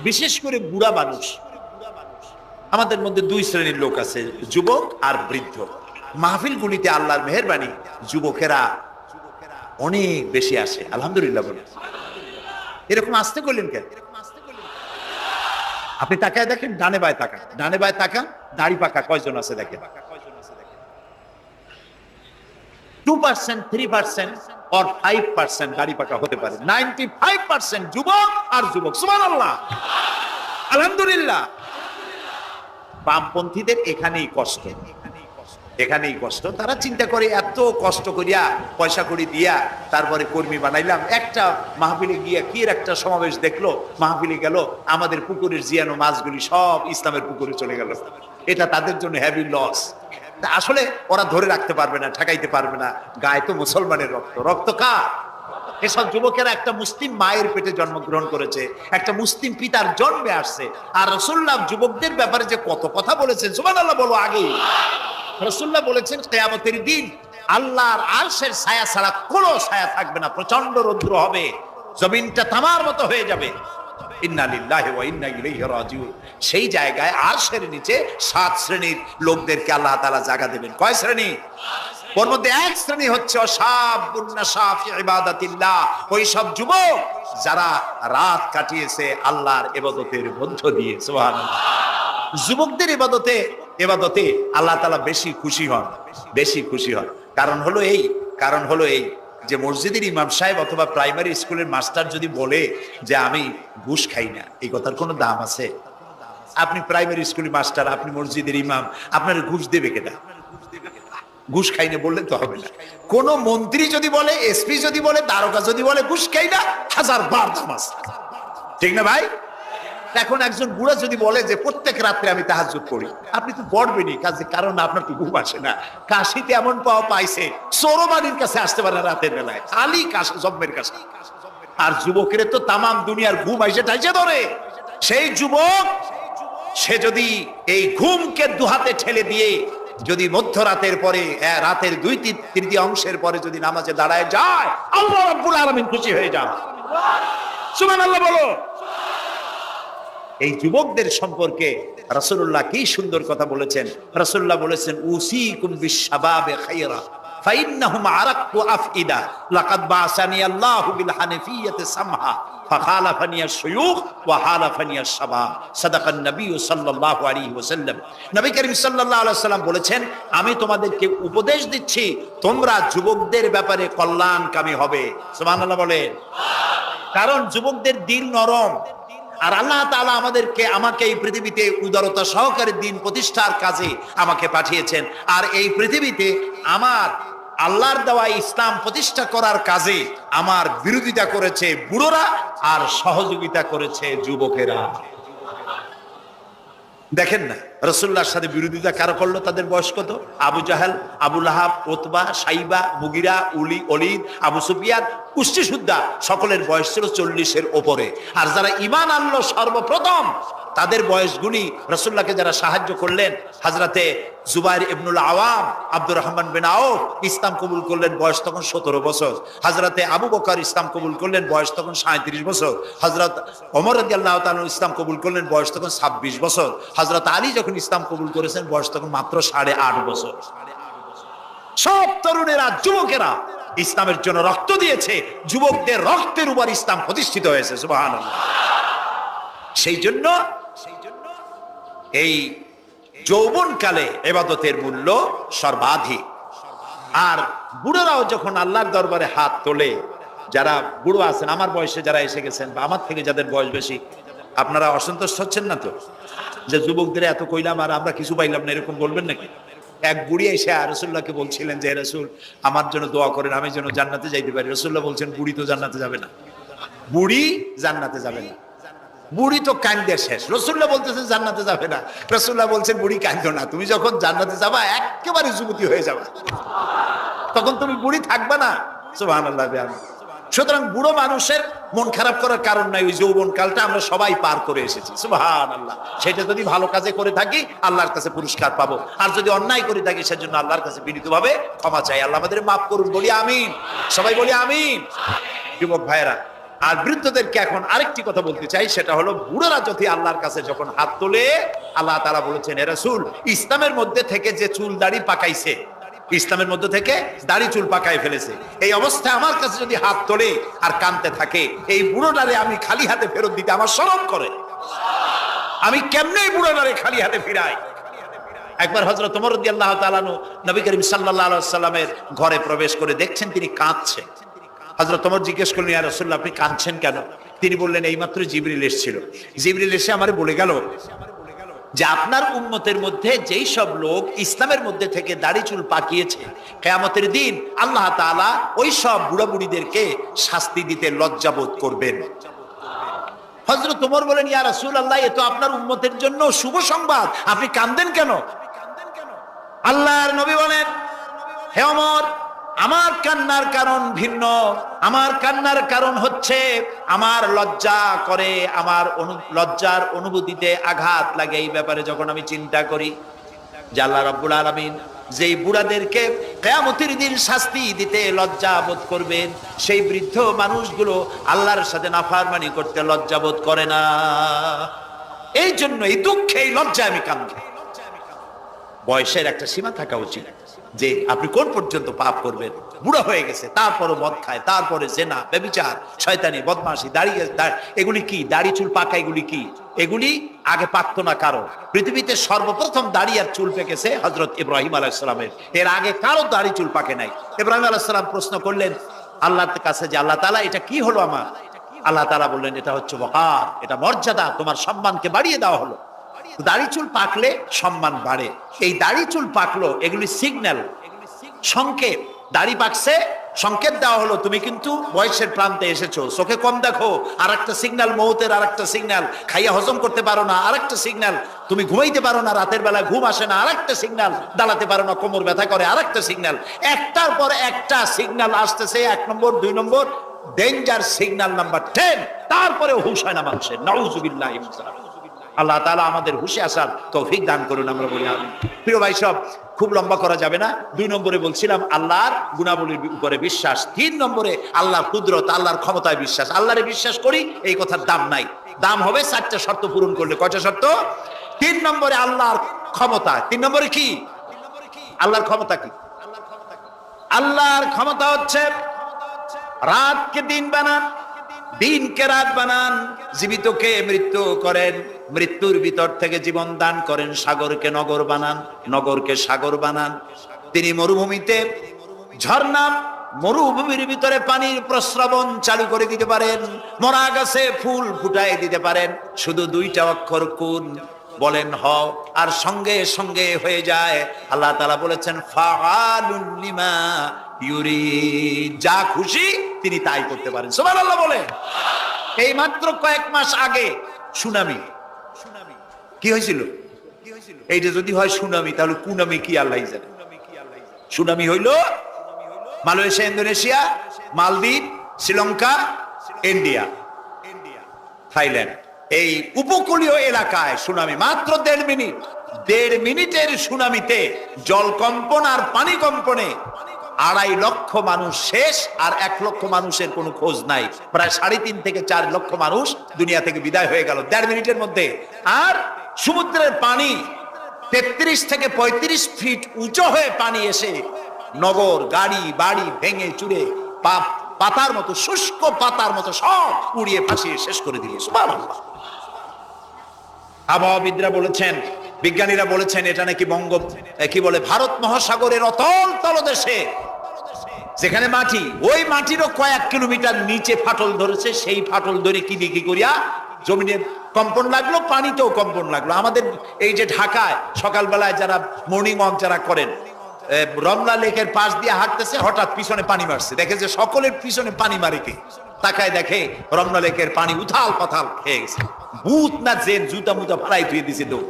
বিশেষ করে বুড়া মানুষ, আমাদের মধ্যে দুই শ্রেণীর লোক আছে, যুবক আর বৃদ্ধ। মাহফিলগুলিতে আল্লাহর মেহেরবানি যুবকেরা অনেক বেশি আসে, আলহামদুলিল্লাহ বলে। এরকম আসতে করলেন কেন? আপনি তাকায় দেখেন, ডানে বায় তাকান, ডানে বায় তাকান, দাড়ি পাকা কয়জন আছে দেখেন। 2%, 3% or 5% দাড়ি পাকা হতে পারে, 95% যুবক আর যুবক। সুবহানাল্লাহ, আলহামদুলিল্লাহ। বামপন্থীদের এখানেই কষ্ট, এখানেই কষ্ট। তারা চিন্তা করে এত কষ্ট করিয়া পয়সা করি দিয়া তারপরে কর্মী বানাইলাম, একটা মাহফিলে গিয়া কি একটা সমাবেশ দেখলো, মাহফিলে গেল, আমাদের পুকুরের জিয়ানো মাছগুলি সব ইসলামের পুকুরে চলে গেল। এটা তাদের জন্য হেভি লস। আসলে ওরা ধরে রাখতে পারবে না, ঠেকাইতে পারবে না। গায়ে তো মুসলমানের রক্ত, রক্ত কার? এসব যুবকেরা একটা মুসলিম মায়ের পেটে জন্মগ্রহণ করেছে, একটা মুসলিম পিতার জন্মে আসছে। আর রাসূলুল্লাহ যুবকদের ব্যাপারে যে কত কথা বলেছেন, সুবহানাল্লাহ বলো। আগে রাসূলুল্লাহ বলেছেন, কিয়ামতের দিন আল্লাহর আরশের ছায়া ছাড়া কোনো ছায়া থাকবে না, প্রচন্ড রৌদ্র হবে, জমিনটা তামার মতো হয়ে যাবে। ইন্না লিল্লাহি ওয়া ইন্না ইলাইহি রাজিউন। সেই জায়গায় আরশের নিচে 7 শ্রেণীর লোকদেরকে আল্লাহ তাআলা জায়গা দেবেন। কয় শ্রেণী? ওর মধ্যে এক শ্রেণী হচ্ছে শাবুন নাশা ফি ইবাদাতিল্লাহ, ওই সব যুবক যারা রাত কাটিয়েছে আল্লাহর ইবাদতের মধ্য দিয়ে। সুবহানাল্লাহ। যুবকদের ইবাদতে আল্লাহ তাআলা বেশি খুশি হন, বেশি খুশি হন। কারণ হলো এই যে মসজিদের ইমাম সাহেব অথবা প্রাইমারি স্কুলের মাস্টার যদি বলে যে আমি ঘুষ খাই না, এই কথার কোনো দাম আছে? আপনি প্রাইমারি স্কুলের মাস্টার, আপনি মসজিদের ইমাম, আপনার ঘুষ দেবে কেনা? ঘুষ খাই না বললে তো হবে না। কোন মন্ত্রী যদি বলে, এসপি যদি বলে, দারোগা যদি বলে ঘুষ খাই না, 1000 বার দাম আছে, ঠিক না ভাই? এখন একজন বুড়া যদি বলে যে প্রত্যেক রাত্রে আমি তাহাজ্জুদ পড়ি, আপনি তো পড়বেনই, কারণ আপনার তো ঘুম আসে না। কাশিতে এমন পাওয়া পাইছে, চোরবাড়ির কাছে আসতে পারে রাতের বেলায়, খালি কাশি জম্মের কাছে। আর যুবকের তো তামাম দুনিয়ার ঘুম আইসে টাইসে ধরে। সেই যুবক সে যদি এই ঘুমকে দুহাতে ঠেলে দিয়ে যদি মধ্যরাতের পরে, রাতের 2/3 পরে যদি নামাজে দাঁড়ায় যায়, আল্লাহ রাব্বুল আলামিন খুশি হয়ে যান। সুবহানাল্লাহ বলো। এই যুবকদের সম্পর্কে রাসূলুল্লাহ কি সুন্দর কথা বলেছেন। রাসূলুল্লাহ বলেছেন, উসিকুম বিশ-শাবাবে খায়রা ফাইন্নাহুম আরাক্কু আফইদা লাকাদ বাসানি আল্লাহু বিল হানিফিয়্যাতি সামহা ফাখালাফানি আশ-শুয়ুখ ওয়া হালাফানি আশ-শাবাব। সাদাকান নবী সাল্লাল্লাহু আলাইহি ওয়াসাল্লাম। নবী করিম সাল্লাল্লাহু আলাইহি ওয়াসাল্লাম বলেছেন, আমি তোমাদেরকে উপদেশ দিচ্ছি, তোমরা যুবকদের ব্যাপারে কল্যাণকামী হবে। সুবহানাল্লাহ বলেন। কারণ যুবকদের দিল নরম, আর আল্লাহ তাআলা আমাকে এই পৃথিবীতে উদারতা সহকারে দিন প্রতিষ্ঠার কাজে আমাকে পাঠিয়েছেন। আর এই পৃথিবীতে আমার আল্লাহর দেওয়া ইসলাম প্রতিষ্ঠা করার কাজে আমার বিরোধিতা করেছে বুড়োরা, আর সহযোগিতা করেছে যুবকেরা। দেখেন না রাসূলুল্লাহর সাথে বিরোধিতা কারা করলো? তাদের বয়স কত? আবু জাহেল, আবু লাহাব, উতবা, সাইবা, মুগিরা, ওলীদ, আবু সুফিয়ান, কুষ্টি সুদ্ধা, সকলের বয়স ছিল 40-এর ওপরে। আর যারা ঈমান আনলো সর্বপ্রথম, তাদের বয়সগুলি রাসূলুল্লাহকে যারা সাহায্য করলেন, হযরতে জুবাইর ইবনুল আওয়াম, আব্দুর রহমান বিন আউফ ইসলাম কবুল করলেন, বয়স তখন 17 বছর। হযরতে আবু বকর ইসলাম কবুল করলেন, বয়স তখন 37 বছর। হযরত ওমর রাদিয়াল্লাহু তাআলা ইসলাম কবুল করলেন, বয়স তখন 26 বছর। হযরত আলী যখন ইসলাম কবুল করেছেন, বয়স তখন মাত্র 8.5 বছর। সব তরুণেরা, যুবকেরা ইসলামের জন্য রক্ত দিয়েছে, যুবকদের রক্তের উপর ইসলাম প্রতিষ্ঠিত হয়েছে। সুবহানাল্লাহ। সেই জন্য এই যৌবনকালে ইবাদতের মূল্য সর্বাধিক। আর বুড়োরাও যখন আল্লাহর দরবারে হাত তোলে, যারা বুড়ো আছেন, আমার বয়সে যারা এসে গেছেন বা আমার থেকে যাদের বয়স বেশি, আপনারা অসন্তুষ্ট হচ্ছেন না তো যে যুবকদের এত কইলাম আর আমরা কিছু পাইলাম না, এরকম বলবেন নাকি? এক বুড়ি এসে রাসূলুল্লাহকে বলছিলেন যে রাসূল আমার জন্য দোয়া করেন, আমি যেন জান্নাতে যাইতে পারি। রাসূলুল্লাহ বলছেন বুড়ি তো জান্নাতে যাবে না, বুড়ি জান্নাতে যাবে না, বুড়ি তো কান্দে শেষ। রাসূলুল্লাহ বলতেছেন জান্নাতে যাবে না, রাসূলুল্লাহ বলছেন বুড়ি কান্দো না, তুমি যখন জান্নাতে যাবা একেবারে যুবতী হয়ে যাবা, তখন তুমি বুড়ি থাকবা না। সুবহানাল্লাহ। সুতরাং বুড়ো মানুষের মন খারাপ করার কারণ নাই, ওই যৌবন কালটা আমরা সবাই পার করে এসেছি। সুবহানাল্লাহ। সেটা যদি ভালো কাজে করে থাকি আল্লাহর কাছে পুরস্কার পাবো, আর যদি অন্যায় করে থাকি সেজন্য আল্লাহর কাছে বিনীতভাবে ক্ষমা চাই। আল্লাহ আমাদের মাফ করুন, বলি আমিন, সবাই বলি আমিন। যুবক ভাইরা আর বৃদ্ধদেরকে এখন আরেকটি কথা বলতে চাই, সেটা হলো বুড়োরা যদি আল্লাহর কাছে যখন হাত তোলে, আল্লাহ তাআলা বলেছেন হে রাসূল ইসলামের মধ্যে থেকে যে চুল দাড়ি পাকাইছে, ইসলামের মধ্যে থেকে দাড়ি চুল পাকায় ফেলেছে, এই অবস্থায় আমার কাছে যদি হাত তোলে আর কাঁদতে থাকে, এই বুড়োটারে আমি খালি হাতে ফেরত দিতে আমার শরম করে। আমি কেমনে বুড়োটারে খালি হাতে ফিরাই? একবার হযরত ওমর রাদিয়াল্লাহু তাআলা আনহু নবী করিম সাল্লাল্লাহু আলাইহি ওয়াসাল্লামের ঘরে প্রবেশ করে দেখছেন তিনি কাঁদছেন। হযরত ওমর জিজ্ঞেস করলেন ইয়া রাসূলুল্লাহ আপনি কাঁদছেন কেন? তিনি বললেন এইমাত্র জিবরিল এসেছিল, জিবরিল এসে আমারে বলে গেল যে আপনার উম্মতের মধ্যে যেই সব লোক ইসলামের মধ্যে থেকে দাড়ি চুল পাকিয়েছে, কিয়ামতের দিন আল্লাহ তাআলা ওই সব বুড়া বুড়িদেরকে শাস্তি দিতে লজ্জাবোধ করবেন। হযরত ওমর বলেন ইয়া রাসূলুল্লাহ এ তো আপনার উম্মতের জন্য শুভ সংবাদ, আপনি কাঁদেন কেন? আল্লাহর নবী বলেন হে ওমর আমার কান্নার কারণ ভিন্ন, আমার কান্নার কারণ হচ্ছে আমার লজ্জা করে, আমার লজ্জার অনুভূতিতে আঘাত লাগে এই ব্যাপারে যখন আমি চিন্তা করি যে আল্লাহ রাব্বুল আলামিন যেই বুড়াদেরকে কিয়ামতের দিন শাস্তি দিতে লজ্জা বোধ করবেন, সেই বৃদ্ধ মানুষগুলো আল্লাহর সাথে নাফরমানি করতে লজ্জা বোধ করে না। এই জন্য এই দুঃখে এই লজ্জায় আমি কাঁদি। বয়সের একটা সীমা থাকা উচিত যে আপনি কোন পর্যন্ত পাপ করবেন। বুড়া হয়ে গেছে তারপরও মদ খায়, তারপরে জেনা, ব্যভিচার, শয়তানি, বদমাশি, দাঁড়িয়ে এগুলি কি? দাড়ি চুল পাকা এগুলি কি? এগুলি আগে পাকতো না কারো। পৃথিবীতে সর্বপ্রথম দাড়ি আর চুল পেকেছে হযরত ইব্রাহিম আলাইহিস সালামের, এর আগে কারো দাড়ি চুল পাকে নাই। ইব্রাহিম আলাইহিস সালাম প্রশ্ন করলেন আল্লাহর কাছে যে আল্লাহ তাআলা এটা কি হলো আমার? আল্লাহ তাআলা বললেন এটা হচ্ছে ওয়াকার, এটা মর্যাদা, তোমার সম্মানকে বাড়িয়ে দেওয়া হলো। দাড়ি চুল পাকলে সম্মান বাড়ে। এই দাড়ি চুল পাকলো এগুলি সিগন্যাল, সংকেত। দাড়ি পাকছে সংকেত দেওয়া হলো তুমি কিন্তু বয়সের প্রান্তে এসেছো। চোখে কম দেখো আর একটা সিগন্যাল, মৌতের আর একটা সিগন্যাল, খাইয়া হজম করতে পারো না আর একটা সিগন্যাল, তুমি ঘুমাইতে পারো না, রাতের বেলা ঘুম আসে না আর একটা সিগন্যাল, দাঁড়াতে পারো না, কোমর ব্যথা করে আর একটা সিগন্যাল। একটার পর একটা সিগন্যাল আসতেছে, 1 নম্বর 2 নম্বর, ডেঞ্জার সিগন্যাল নাম্বার 10, তারপরে হুঁশ হয় না মানুষের। নাউযুবিল্লাহি মিন যালিক। আল্লাহ তাআলা আমাদের হুঁশে আসার তৌফিক দান করুন, আমরা বলি আমিন। প্রিয় ভাই সব, খুব লম্বা করা যাবে না। 2 নম্বরে বলছিলাম আল্লাহর গুণাবলীর উপরে বিশ্বাস, 3 নম্বরে আল্লাহর কুদরত, আল্লাহর ক্ষমতায় বিশ্বাস। আল্লাহরে বিশ্বাস করি এই কথার দাম নাই, দাম হবে 4টা শর্ত পূরণ করলে। কয়টা শর্ত? 3 নম্বরে আল্লাহর ক্ষমতা। 3 নম্বরে কি? আল্লাহর ক্ষমতা কি? আল্লাহর ক্ষমতা হচ্ছে রাতকে দিন বানান, দিনকে রাত বানান, জীবিতকে মৃত্যু করেন, মৃত্যুর ভিতর থেকে জীবন দান করেন, সাগরকে নগর বানান, নগরকে সাগর বানান। তিনি মরুভূমিতে ঝর্ণা, মরুভূমির ভিতরে পানির প্রস্রবণ চালু করে দিতে পারেন, মরা গাছে ফুল ফুটাই দিতে পারেন। শুধু 2টা অক্ষর কুন বলেন হও, আর সঙ্গে সঙ্গে হয়ে যায়। আল্লাহ তাআলা বলেছেন ফাআলুন লিমা ইউরিদ, যা খুশি তিনি তাই করতে পারেন। সুবহানাল্লাহ বলে। এই মাত্র কয়েক মাস আগে সুনামি কি হয়েছিল? এইটা যদি হয় সুনামি, তাহলে কুনামি কি আল্লাহ জানে। সুনামি হইল মালয়েশিয়া, ইন্দোনেশিয়া, মালদ্বীপ, শ্রীলঙ্কা, ইন্ডিয়া, থাইল্যান্ড, এই উপকূলীয় এলাকায় সুনামি। মাত্র 1.5 মিনিট, 1.5 মিনিটের সুনামিতে জলকম্পন আর পানি কম্পনে 2.5 লক্ষ মানুষ শেষ, আর 1 লক্ষ মানুষের কোনো খোঁজ নাই। প্রায় 3.5 থেকে 4 লক্ষ মানুষ দুনিয়া থেকে বিদায় হয়ে গেল 1.5 মিনিটের মধ্যে। আর সমুদ্রের পানি 33 থেকে 35 ফিট উঁচু হয়ে পানি এসে নগর, গাড়ি বাড়ি ভেঙে চুরে পাতার মতো, শুষ্ক পাতার মতো সব উড়িয়ে ভাসিয়ে শেষ করে দিল। সুবহানাল্লাহ। আবহাওয়াবিদরা বলেছেন, বিজ্ঞানীরা বলেছেন এটা নাকি ভারত মহাসাগরের অতল তলদেশে যেখানে মাটি, ওই মাটিরও কয়েক কিলোমিটার নিচে ফাটল ধরেছে। সেই ফাটল ধরে কি করিয়া জমিনের কম্পন লাগলো, পানিতেও কম্পন লাগলো। আমাদের এই যে ঢাকায় সকালবেলায় যারা মর্নিং ওয়াক যারা করেন, রমনা লেকের পাশ দিয়ে হাঁটতেছে, হঠাৎ পিছনে পানি মারছে, দেখে যে সকলের পিছনে পানি মারে কে, তাকায় দেখে রমনা লেকের পানি উথাল পাথাল খেয়ে গেছে। ভূত না জেন জুতা মুতা ফেলাই ধুয়ে দিছে দৌড়।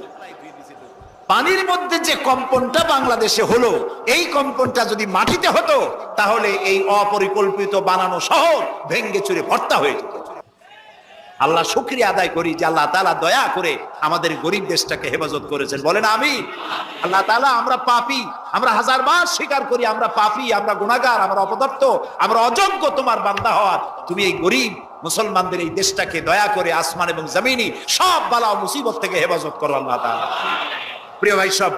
পানির মধ্যে যে কম্পনটা বাংলাদেশে হলো, এই কম্পনটা যদি মাটিতে হতো তাহলে এই অপরিকল্পিত বানানো শহর ভেঙ্গে চুরে ভর্তা হয়ে যেত। আল্লাহ শুকরিয়া আদায় করি যে আল্লাহ তাআলা দয়া করে আমাদের গরিব দেশটাকে হেফাজত করেছেন, বলেন আমিন। আল্লাহ তাআলা, আমরা পাপী, আমরা হাজারবার স্বীকার করি আমরা পাপী, আমরা গুনাহগার, আমরা অপদার্থ, আমরা অযোগ্য তোমার বান্দা হওয়ার। তুমি এই গরিব মুসলমানদের এই দেশটাকে দয়া করে আসমান এবং জমিনি সব বালা ও মুসিবত থেকে হেফাজত করো আল্লাহ তাআলা। প্রিয় ভাই সব,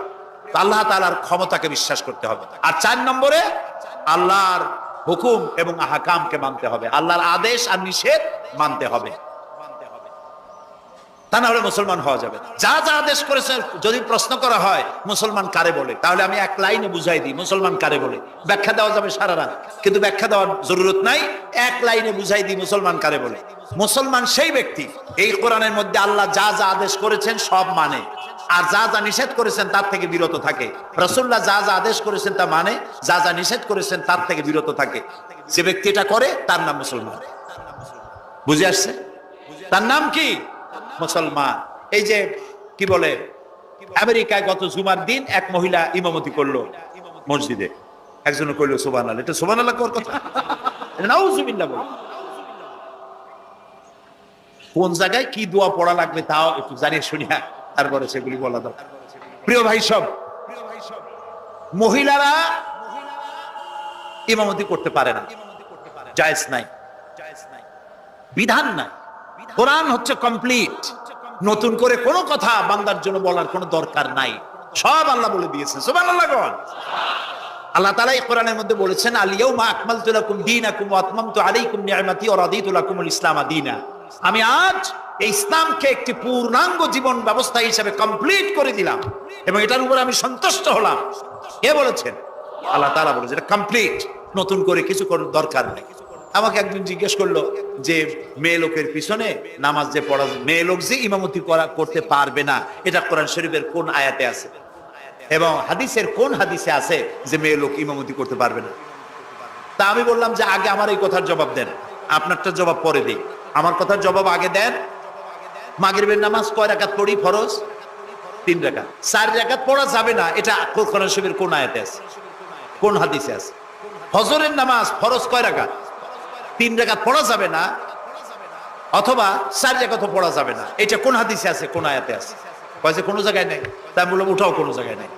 আল্লাহ তাআলার ক্ষমতাকে বিশ্বাস করতে হবে। আর 4 নম্বরে আল্লাহর হুকুম এবং আহকামকে মানতে হবে, আল্লাহর আদেশ আর নিষেধ মানতে হবে, তা না হলে মুসলমান হওয়া যাবে না। যা যা আদেশ করেছে, যদি প্রশ্ন করা হয় মুসলমান কারে বলে, তাহলে আমি এক লাইনে বুঝাই দিই মুসলমান কারে বলে। ব্যাখ্যা দেওয়া যাবে সারা রাত, কিন্তু ব্যাখ্যা দেওয়ার জরুরত নাই, এক লাইনে বুঝাই দিই মুসলমান কারে বলে। মুসলমান সেই ব্যক্তি এই কোরআনের মধ্যে আল্লাহ যা যা আদেশ করেছেন সব মানে, আর যা যা নিষেধ করেছেন তার থেকে বিরত থাকে। রাসূলুল্লাহ যা যা আদেশ করেছেন তা মানে, যা যা নিষেধ করেছেন তার থেকে বিরত থাকে। যে ব্যক্তি এটা করে তার নাম মুসলমান। বুঝে আসছে? তার নাম কি? মুসলমান। এই যে কি বলে, আমেরিকায় গত জুমার দিন এক মহিলা ইমামতি করলো মসজিদে, একজন কইলো সুবহানাল্লাহ। এটা সুবহানাল্লাহ কোর কথা, নাউজুবিল্লাহ বল। কোন জায়গায় কি দোয়া পড়া লাগবে তাও একটু জানিয়ে শুনিয়া তারপরে সেগুলি বলা দরকার। প্রিয় ভাই সব, মহিলারা ইমামতি করতে পারে না, জায়েজ নাই, বিধান নাই। কোরআন হচ্ছে কমপ্লিট, নতুন করে কোনো কথা বান্দার জন্য বলার কোনো দরকার নাই, সব আল্লাহ বলে দিয়েছেন। সুবহানাল্লাহ। আল্লাহ তাআলা এই কোরআনের মধ্যে বলেছেন, আল ইয়াউমা আকমালতু লাকুম দীনাকুম ওয়া আতমামতু আলাইকুম নি'মাতি ওয়া রাদিতু লাকুমুল ইসলামা দীনা। আমি আজ এই ইসলামকে একটি পূর্ণাঙ্গ জীবন ব্যবস্থা হিসেবে কমপ্লিট করে দিলাম এবং এটার উপর আমি সন্তুষ্ট হলাম। কে বলেছেন? আল্লাহ তাআলা বলেছেন এটা কমপ্লিট, নতুন করে কিছু করার দরকার নেই। আমাকে একজন জিজ্ঞেস করলো যে মেয়ে লোকের পিছনে নামাজ যে পড়া, মেয়ে লোক যে ইমামতি করতে পারবে না, এটা কোরআন শরীফের কোন আয়াতে আছে এবং হাদিসের কোন হাদিসে আছে যে মেয়ে লোক ইমামতি করতে পারবে না? তা আমি বললাম যে আগে আমার এই কথার জবাব দেন, আপনারটা জবাব পরে দিই। আমার কথার জবাব আগে দেন। মাগরিবের নামাজ কয় রাকাত পড়ি? ফরজ 3 রাকাত। 4 রাকাত পড়া যাবে না, এটা কোরআন শরীফের কোন আয়াতে আছে, কোন হাদিসে আছে? ফজরের নামাজ ফরজ কয় রাকাত? 3 রাকাত পড়া যাবে না, অথবা 4 রাকাত পড়া যাবে না, এটা কোন হাদিসে আছে, কোন আয়াতে আছে? কয় যে কোনো জায়গায় নেই। তাই বললাম উঠাও, কোনো জায়গায় নেই।